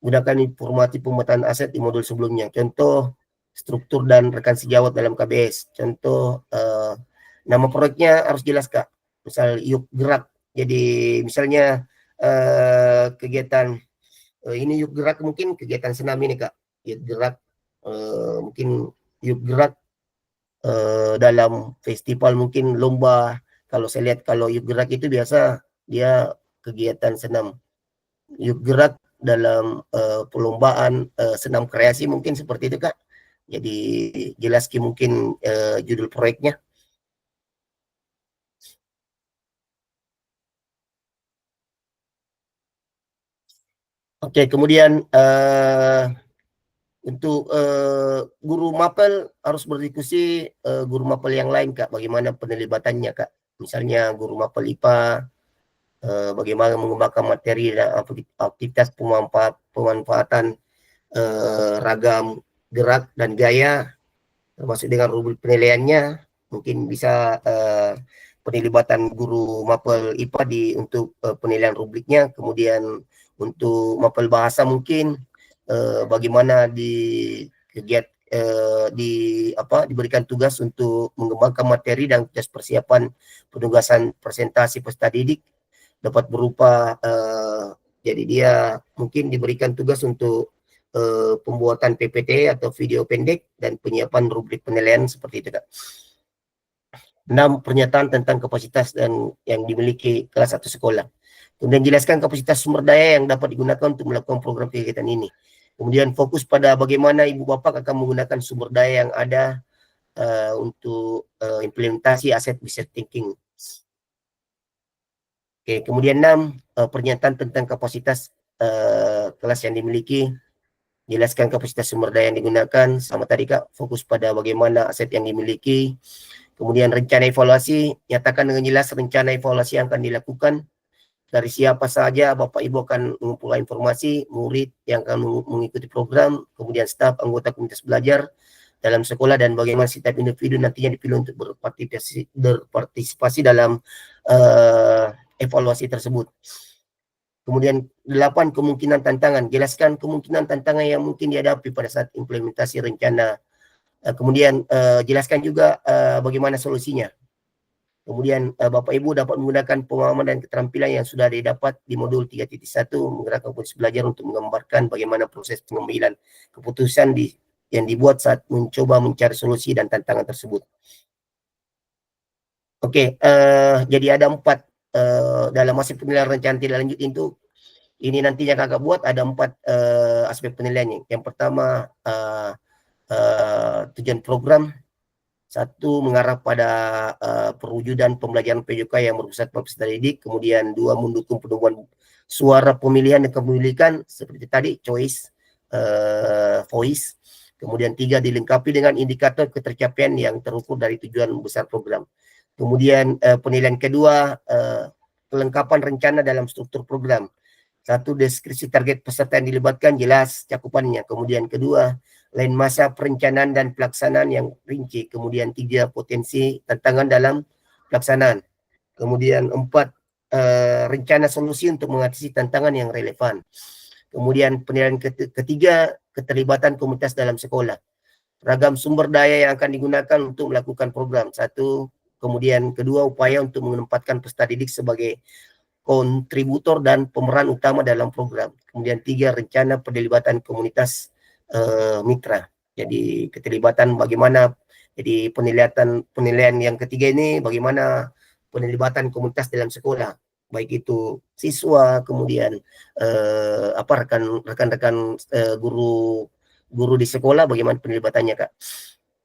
Gunakan informasi pemetaan aset di modul sebelumnya. Contoh, struktur dan rekan sejawat dalam KBS. Contoh, nama proyeknya harus jelas Kak. Misal Yuk Gerak. Jadi misalnya kegiatan ini Yuk Gerak, mungkin kegiatan senam ini Kak. Yuk Gerak, mungkin Yuk Gerak dalam festival, mungkin lomba. Kalau saya lihat kalau Yuk Gerak itu biasa dia kegiatan senam. Yuk Gerak dalam perlombaan senam kreasi, mungkin seperti itu Kak. Jadi jelaskan mungkin judul proyeknya. Oke, kemudian untuk guru mapel harus berdiskusi guru mapel yang lain Kak, bagaimana penelibatannya Kak. Misalnya guru mapel IPA, bagaimana mengembangkan materi dan aktivitas pemanfaatan ragam gerak dan gaya, termasuk dengan rubrik penilaiannya. Mungkin bisa penelibatan guru mapel IPA untuk penilaian rubriknya. Kemudian untuk mapel bahasa mungkin bagaimana diberikan tugas untuk mengembangkan materi dan persiapan penugasan presentasi peserta didik dapat berupa jadi dia mungkin diberikan tugas untuk pembuatan PPT atau video pendek dan penyiapan rubrik penilaian, seperti itu Kak. 6. Pernyataan tentang kapasitas dan yang dimiliki kelas atau sekolah. Kemudian jelaskan kapasitas sumber daya yang dapat digunakan untuk melakukan program kegiatan ini. Kemudian fokus pada bagaimana ibu bapak akan menggunakan sumber daya yang ada untuk implementasi aset business thinking. Oke, kemudian 6, pernyataan tentang kapasitas kelas yang dimiliki. Jelaskan kapasitas sumber daya yang digunakan, sama tadi Kak, fokus pada bagaimana aset yang dimiliki. Kemudian rencana evaluasi, nyatakan dengan jelas rencana evaluasi yang akan dilakukan, dari siapa saja Bapak Ibu akan mengumpulkan informasi, murid yang akan mengikuti program, kemudian staf anggota komunitas belajar dalam sekolah, dan bagaimana setiap individu nantinya dipilih untuk berpartisipasi dalam evaluasi tersebut. Kemudian 8, kemungkinan tantangan. Jelaskan kemungkinan tantangan yang mungkin dihadapi pada saat implementasi rencana. Kemudian jelaskan juga bagaimana solusinya. Kemudian Bapak Ibu dapat menggunakan pemahaman dan keterampilan yang sudah didapat di modul 3.1 menggerakkan komunitas belajar untuk menggambarkan bagaimana proses pengambilan keputusan yang dibuat saat mencoba mencari solusi dan tantangan tersebut. Oke, jadi ada 4 dalam hasil penilaian rencana tindak lanjut itu, ini nantinya kakak buat ada 4 aspek penilaiannya. Yang pertama tujuan program. 1, mengarah pada perwujudan pembelajaran PJK yang berpusat pada peserta didik. Kemudian 2, mendukung penubuhan suara pemilihan dan kepemilikan seperti tadi choice, voice. Kemudian 3, dilengkapi dengan indikator ketercapaian yang terukur dari tujuan besar program. Kemudian penilaian kedua, kelengkapan rencana dalam struktur program. 1, deskripsi target peserta yang dilibatkan jelas cakupannya. Kemudian kedua, lain masa perencanaan dan pelaksanaan yang rinci. Kemudian 3, potensi tantangan dalam pelaksanaan. Kemudian 4, rencana solusi untuk mengatasi tantangan yang relevan. Kemudian penilaian ketiga, keterlibatan komunitas dalam sekolah. Ragam sumber daya yang akan digunakan untuk melakukan program. 1, kemudian kedua, upaya untuk menempatkan peserta didik sebagai kontributor dan pemeran utama dalam program. Kemudian 3, rencana penelibatan komunitas mitra. Jadi keterlibatan bagaimana, jadi penilaian yang ketiga ini bagaimana penelibatan komunitas dalam sekolah, baik itu siswa, kemudian rekan-rekan guru di sekolah, bagaimana penelibatannya Kak.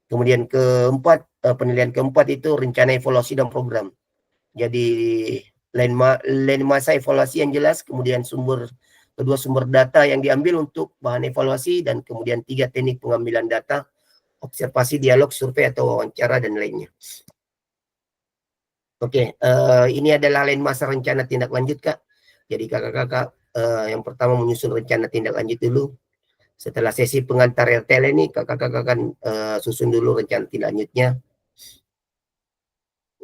Kemudian keempat, penilaian keempat itu rencana evaluasi dan program. Jadi lain masa evaluasi yang jelas, kemudian kedua sumber data yang diambil untuk bahan evaluasi, dan kemudian 3 teknik pengambilan data, observasi, dialog, survei atau wawancara dan lainnya. Oke, ini adalah lain masa rencana tindak lanjut, Kak. Jadi kakak-kakak yang pertama menyusun rencana tindak lanjut dulu. Setelah sesi pengantar RTL ini, kakak-kakak akan susun dulu rencana tindak lanjutnya.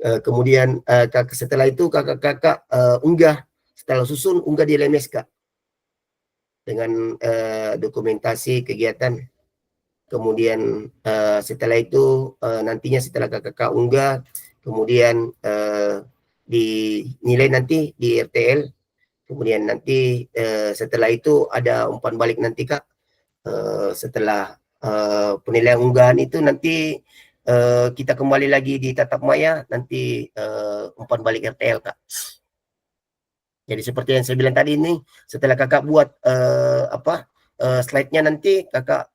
Kemudian setelah itu kakak-kakak unggah, setelah susun unggah di LMS, Kak, dengan dokumentasi kegiatan. Kemudian setelah itu nantinya setelah kakak-kakak unggah, kemudian dinilai nanti di RTL. Kemudian nanti setelah itu ada umpan balik nanti, Kak. Setelah penilaian unggahan itu nanti kita kembali lagi di tatap maya, nanti umpan balik RTL, Kak. Jadi seperti yang saya bilang tadi ini, setelah kakak buat slide-nya nanti kakak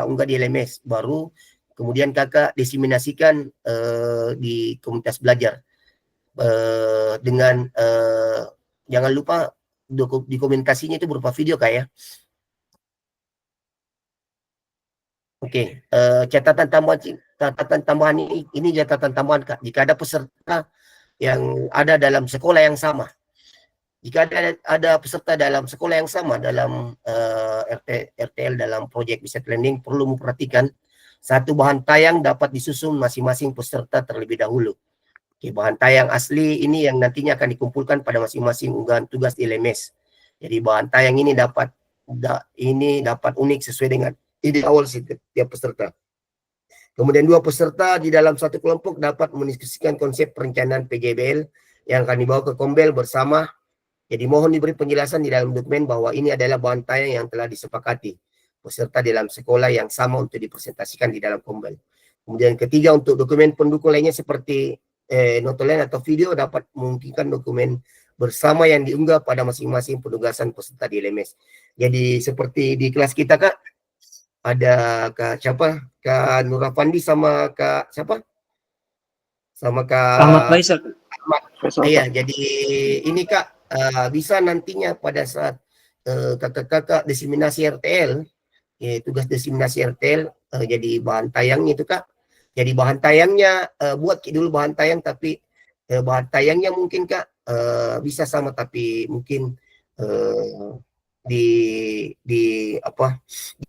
unggah di LMS, baru kemudian kakak diseminasikan di komunitas belajar dengan jangan lupa dokumentasinya itu berupa video, Kak, ya. Oke, catatan tambahan ini catatan tambahan, Kak. Jika ada peserta yang ada dalam sekolah yang sama, jika ada peserta dalam sekolah yang sama dalam RTL dalam proyek Bisa Learning, perlu memperhatikan satu bahan tayang dapat disusun masing-masing peserta terlebih dahulu. Oke, bahan tayang asli ini yang nantinya akan dikumpulkan pada masing-masing unggahan tugas di LMS. Jadi bahan tayang ini dapat unik sesuai dengan ide awal setiap peserta. Kemudian 2 peserta di dalam satu kelompok dapat mendiskusikan konsep perencanaan PJBL yang akan dibawa ke Kombel bersama. Jadi mohon diberi penjelasan di dalam dokumen bahwa ini adalah bahan tayang yang telah disepakati peserta dalam sekolah yang sama untuk dipresentasikan di dalam Kombel. Kemudian ketiga, untuk dokumen pendukung lainnya seperti notulen atau video dapat memungkinkan dokumen bersama yang diunggah pada masing-masing penugasan peserta di LMS. Jadi seperti di kelas kita, Kak, ada Kak siapa? Kak Nur Afandi sama Kak siapa? Sama Kak Ahmad Faisal. Iya, jadi ini, Kak, bisa nantinya pada saat kakak-kakak diseminasi RTL, tugas diseminasi RTL, jadi bahan tayangnya itu, Kak. Jadi bahan tayangnya buat dulu bahan tayang, tapi bahan tayangnya mungkin, Kak, bisa sama tapi mungkin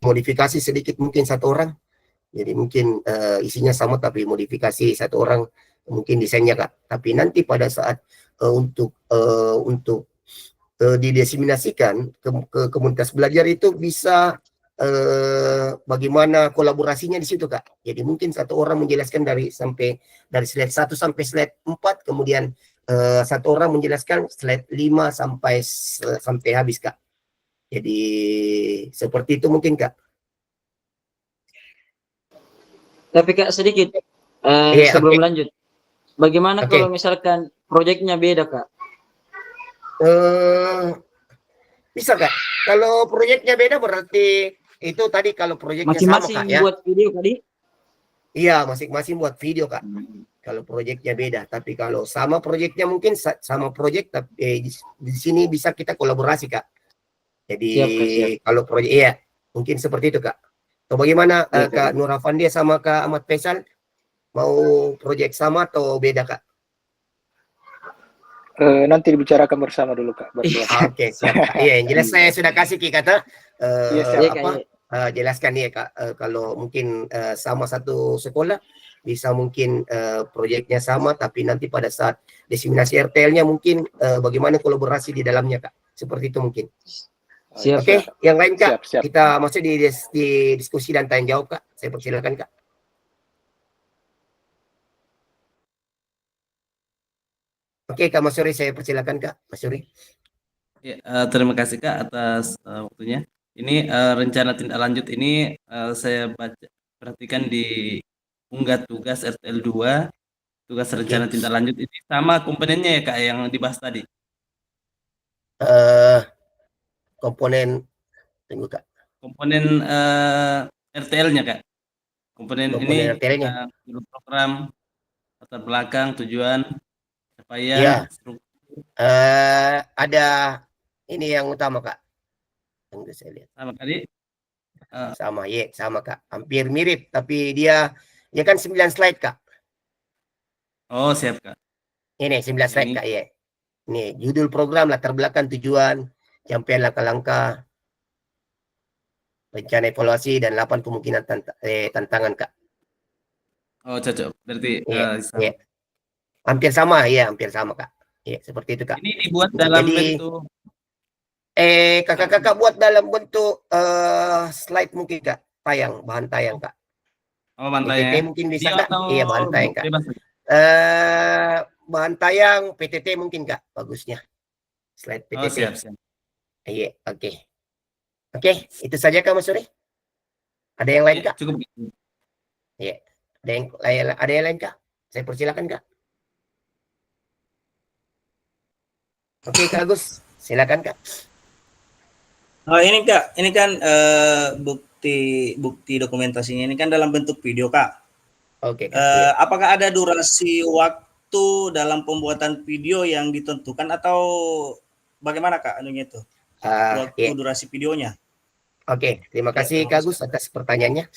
dimodifikasi sedikit mungkin satu orang. Jadi mungkin isinya sama tapi modifikasi satu orang mungkin desainnya, Kak. Tapi nanti pada saat untuk didiseminasikan ke komunitas belajar itu bisa bagaimana kolaborasinya di situ, Kak. Jadi mungkin satu orang menjelaskan dari slide 1 sampai slide 4, kemudian satu orang menjelaskan slide 5 sampai habis, Kak. Jadi seperti itu mungkin, Kak. Tapi Kak, sedikit sebelum lanjut, bagaimana kalau misalkan proyeknya beda, Kak? Bisa, Kak. Kalau proyeknya beda berarti itu tadi kalau proyeknya masing-masing sama, Kak, ya. Buat video tadi? Iya, masing-masing buat video, Kak. Kalau proyeknya beda, tapi kalau sama proyeknya mungkin sama proyek, tapi di sini bisa kita kolaborasi, Kak. Jadi siap. kalau proyek, iya, mungkin seperti itu, Kak. Atau bagaimana Kak Nur Afandi sama Kak Ahmad Faisal, mau proyek sama atau beda, Kak? Nanti dibicarakan bersama dulu, Kak. Oke, siap, Kak. Iya, yang jelas saya sudah kasih kata jelaskan ya, Kak, kalau mungkin sama satu sekolah bisa mungkin proyeknya sama, tapi nanti pada saat diseminasi RTL-nya mungkin bagaimana kolaborasi di dalamnya, Kak. Seperti itu mungkin. Siap. Oke, yang lain, Kak. Siap. Kita masuk di diskusi dan tanya jawab, Kak. Saya persilakan, Kak. Oke, Kak Mas Suri, saya persilakan, Kak. Mas Suri. Ya, terima kasih, Kak, atas waktunya. Ini rencana tindak lanjut ini saya perhatikan di unggah tugas RTL 2, tugas rencana tindak lanjut ini sama komponennya ya, Kak, yang dibahas tadi. Komponen, tunggu, Kak. Komponen RTL-nya, Kak. Komponen Komponen ini RTL-nya. program, latar belakang, tujuan, capaian, Iya. struktur, Ada ini yang utama Kak. Yang saya lihat. sama tadi. Sama Kak. Hampir mirip tapi dia kan 9 slide Kak. Oh, siap Kak. Ini 9 slide Ini Kak ya. Ini judul program, latar belakang, tujuan, capaian langkah-langkah, rencana evaluasi dan 8 kemungkinan tantangan Kak. oh cocok. Berarti Iya, sama. iya. Hampir sama Kak. Iya, seperti itu Kak. Ini dibuat dalam Jadi bentuk kakak-kakak buat dalam bentuk slide mungkin Kak, bahan tayang Kak. mantai PTT ya. mungkin bisa Video Kak? atau Iya, bahan tayang Kak. bebas? Bahan tayang PTT mungkin Kak, bagusnya. Slide Oh, PTT. siap. Iya, oke. Oke, itu saja Kak Mas Suri. Ada yang lain Iya, Kak? cukup. Iya. Ada yang lain Kak? Saya persilakan Kak. Oke Kak Agus, silakan Kak. Oh, ini Kak, ini kan bukti dokumentasinya ini kan dalam bentuk video Kak. Oke Kak. Iya. Apakah ada durasi waktu dalam pembuatan video yang ditentukan atau bagaimana Kak anunya itu? Waktu Iya. durasi videonya. Oke, terima kasih terima Kak kasih, Agus atas pertanyaannya.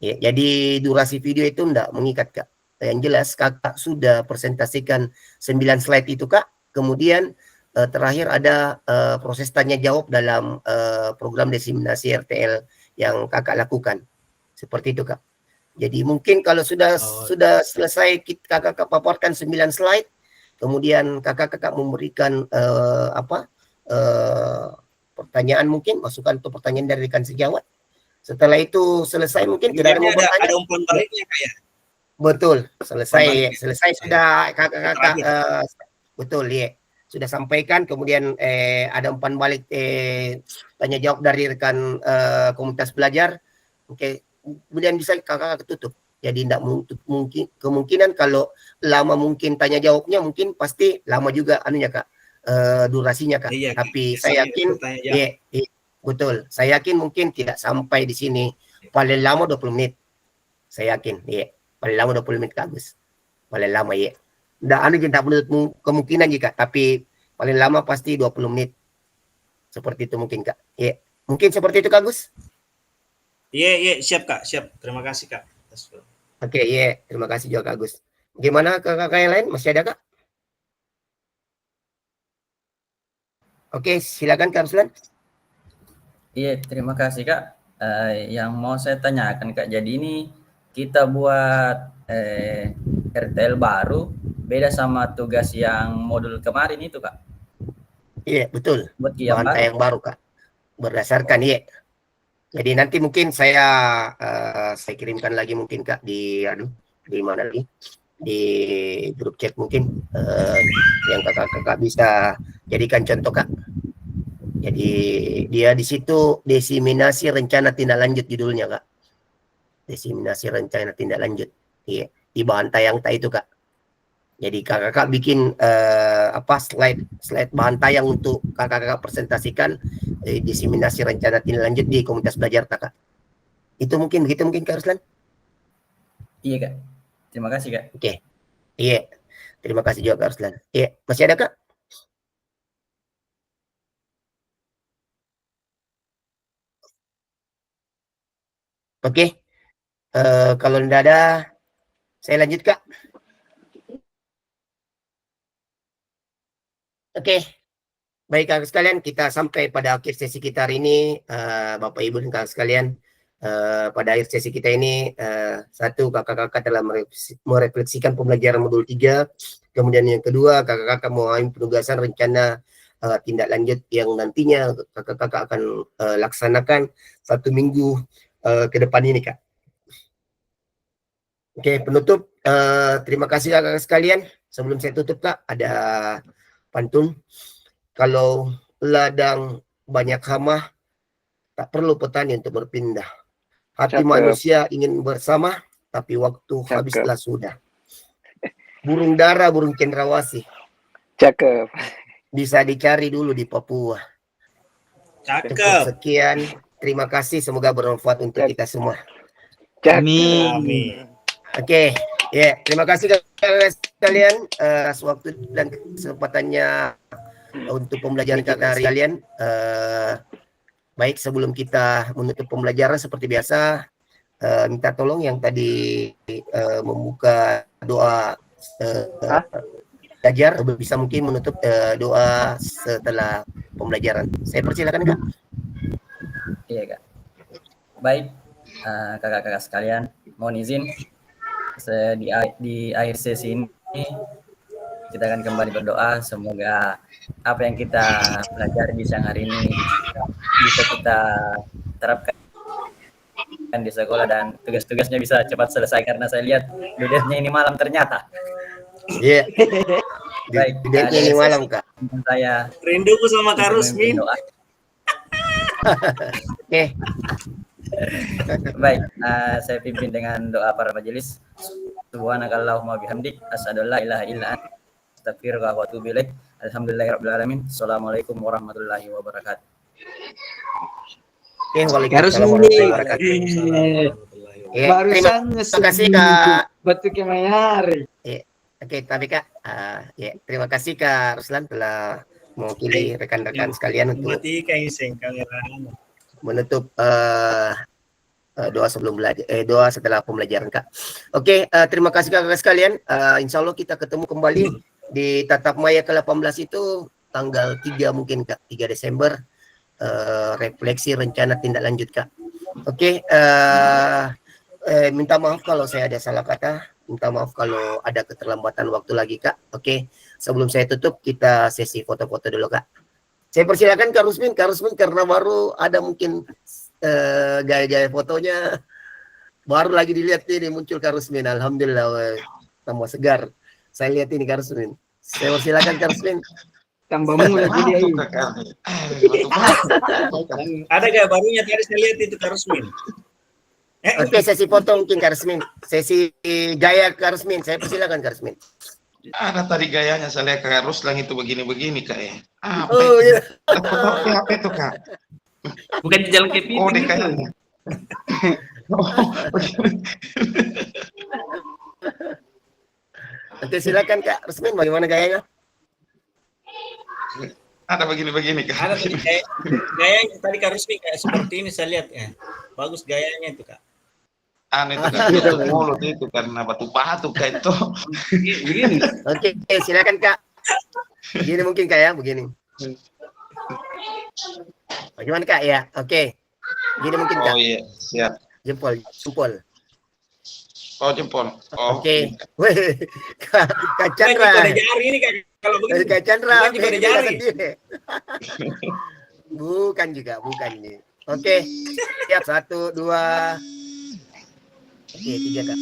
Ya, jadi durasi video itu enggak mengikat Kak. Yang jelas Kakak sudah presentasikan 9 slide itu Kak. Kemudian terakhir ada proses tanya jawab dalam program diseminasi RTL yang Kakak lakukan. Seperti itu Kak. Jadi mungkin kalau sudah selesai Kakak paparkan 9 slide, kemudian Kakak memberikan pertanyaan mungkin, masukan untuk pertanyaan dari rekan sejawat. Setelah itu selesai mungkin tidak ada mau bertanya. Ada umpan baliknya Kak ya? Betul, selesai sudah kakak-kakak betul ya. Sudah sampaikan, kemudian ada umpan balik tanya jawab dari rekan komunitas belajar. Oke, kemudian bisa kakak tutup. Jadi tidak mungkin kemungkinan kalau lama mungkin tanya jawabnya mungkin pasti lama juga anunya Kak. Durasinya Kak. Iya, Tapi saya yakin betul. Saya yakin mungkin tidak sampai di sini. Paling lama 20 menit. Saya yakin, ya. Paling lama 20 menit Kak Agus. Paling lama ya. Tidak menutup kemungkinan jika, tapi paling lama pasti 20 menit. Seperti itu mungkin Kak. Ya. Mungkin seperti itu Kak Agus. Iya, siap Kak, siap. Terima kasih Kak. Oke, ya. Terima kasih juga Kak Agus. Gimana kakak yang lain? Masih ada Kak? Oke, silakan Kak Ruslan. Iya, terima kasih Kak. Yang mau saya tanyakan Kak, jadi ini kita buat RTL baru, beda sama tugas yang modul kemarin itu Kak? Iya, betul. Buat Bahan tayang baru Kak. Berdasarkan iya. Jadi nanti mungkin saya kirimkan lagi mungkin Kak di mana lagi? Di grup chat mungkin yang kakak-kakak bisa jadikan contoh Kak. Jadi dia di situ diseminasi rencana tindak lanjut judulnya Kak. Diseminasi rencana tindak lanjut. Iya, di bahan tayang itu Kak. Jadi kakak-kakak bikin slide bahan tayang untuk kakak-kakak presentasikan diseminasi rencana tindak lanjut di komunitas belajar Kak. Itu mungkin begitu mungkin Kak Ruslan? Iya Kak. Terima kasih Kak. Oke. Iya. Terima kasih juga Kak Ruslan. Iya, masih ada Kak? Oke. Kalau tidak ada, saya lanjut Kak. Oke. Baik kakak sekalian, kita sampai pada akhir sesi kita hari ini, Bapak Ibu dan kakak sekalian. Pada akhir sesi kita ini, satu, kakak-kakak telah merefleksikan pembelajaran modul 3. Kemudian yang kedua, kakak-kakak memahami penugasan rencana tindak lanjut yang nantinya kakak-kakak akan laksanakan 1 minggu ke depan ini Kak. Oke, penutup. Terima kasih kakak sekalian. Sebelum saya tutup Kak, ada pantun. Kalau ladang banyak hama, tak perlu petani untuk berpindah. Hati manusia ingin bersama, tapi waktu habislah sudah. Burung dara, burung cendrawasih. Cakep. Bisa dicari dulu di Papua. Cakep. Cukup sekian. Terima kasih. Semoga bermanfaat untuk kita semua. Amin. Amin. Oke, ya terima kasih kakak sekalian atas waktu dan kesempatannya untuk pembelajaran kakak sekalian. Baik, sebelum kita menutup pembelajaran seperti biasa, minta tolong yang tadi membuka doa belajar bisa mungkin menutup doa setelah pembelajaran. Saya persilakan kak. Iya kak. Baik, kakak-kakak sekalian, mohon izin di akhir sesi ini kita akan kembali berdoa. Semoga apa yang kita pelajari di siang hari ini bisa kita terapkan di sekolah dan tugas-tugasnya bisa cepat selesai karena saya lihat dudesnya ini malam ternyata. Iya. Baik, Dudesnya ini malam kak. Saya Rinduku sama Kak Rusmin. Oke. Baik, saya pimpin dengan doa para majelis. Subhanakallahumma bihamdik asyhadu an la ilaha illa anta astaghfiruka wa atubu ilaik. Alhamdulillahirabbil alamin. Assalamualaikum warahmatullahi wabarakatuh. Oke, waalaikumsalam warahmatullahi wabarakatuh. Ya, Barusan terima kasih kak. Batu kemayari. Oke, tapi kak, ya terima kasih kak Ruslan telah mewakili rekan-rekan sekalian untuk Mati kayak sing kamera. menutup doa sebelum belajar, doa setelah pembelajaran kak. Oke, terima kasih kakak sekalian. Insya Allah kita ketemu kembali di Tatap Maya ke-18 itu tanggal 3 mungkin kak, 3 Desember. Refleksi rencana tindak lanjut kak. Oke, minta maaf kalau saya ada salah kata, minta maaf kalau ada keterlambatan waktu lagi kak. Oke, sebelum saya tutup kita sesi foto-foto dulu kak. Saya persilakan Kak Rusmin karena baru ada mungkin gaya-gaya fotonya baru lagi dilihat ini muncul Kak Rusmin. Alhamdulillah tambah segar. Saya lihat ini Kak Rusmin. Saya persilakan Kak Rusmin. Tambah muda dia ini. Ada gak barunya tadi saya lihat itu Kak Rusmin. Oke, sesi foto mungkin Kak Rusmin. Sesi gaya Kak Rusmin. Saya persilakan Kak Rusmin. Ada tadi gayanya saya lihat Kak Ruslan itu begini-begini kak ya. Oh iya. Apa itu kak? Bukan di jalan kepiting. Oh deh kayaknya. Oke, silakan Kak Rusmin, bagaimana gayanya? Ada begini-begini kak. Ada tadi gayanya tadi Kak Rusmin kayak seperti ini saya lihat ya. Bagus gayanya itu kak. Aneh itu kak. Itu mulut itu karena batu batu kak itu. Begini. Oke, silakan Kak. Begini mungkin Kak ya, begini. Bagaimana Kak ya? Oke. Gini mungkin Kak. Oh iya, siap. Jempol. Oh jempol. Oh. Oke. Weh, Kak Chandra. Ada jari ini kak. Kalau begini. Kak Chandra. Bukan juga ada jari. Bukan juga, bukan nih. Oke. Siap, 1, 2. Oke, 3 Kak.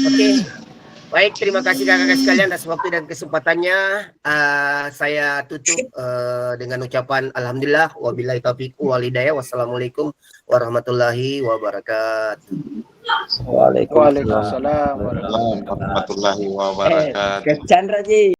Oke, baik, terima kasih kakak-kakak sekalian atas waktu dan kesempatannya. Saya tutup dengan ucapan alhamdulillah, wabillahi taufiq wal hidayah, wassalamualaikum warahmatullahi wabarakatuh. Waalaikumsalam Warahmatullahi wabarakatuh. Chandra Ji.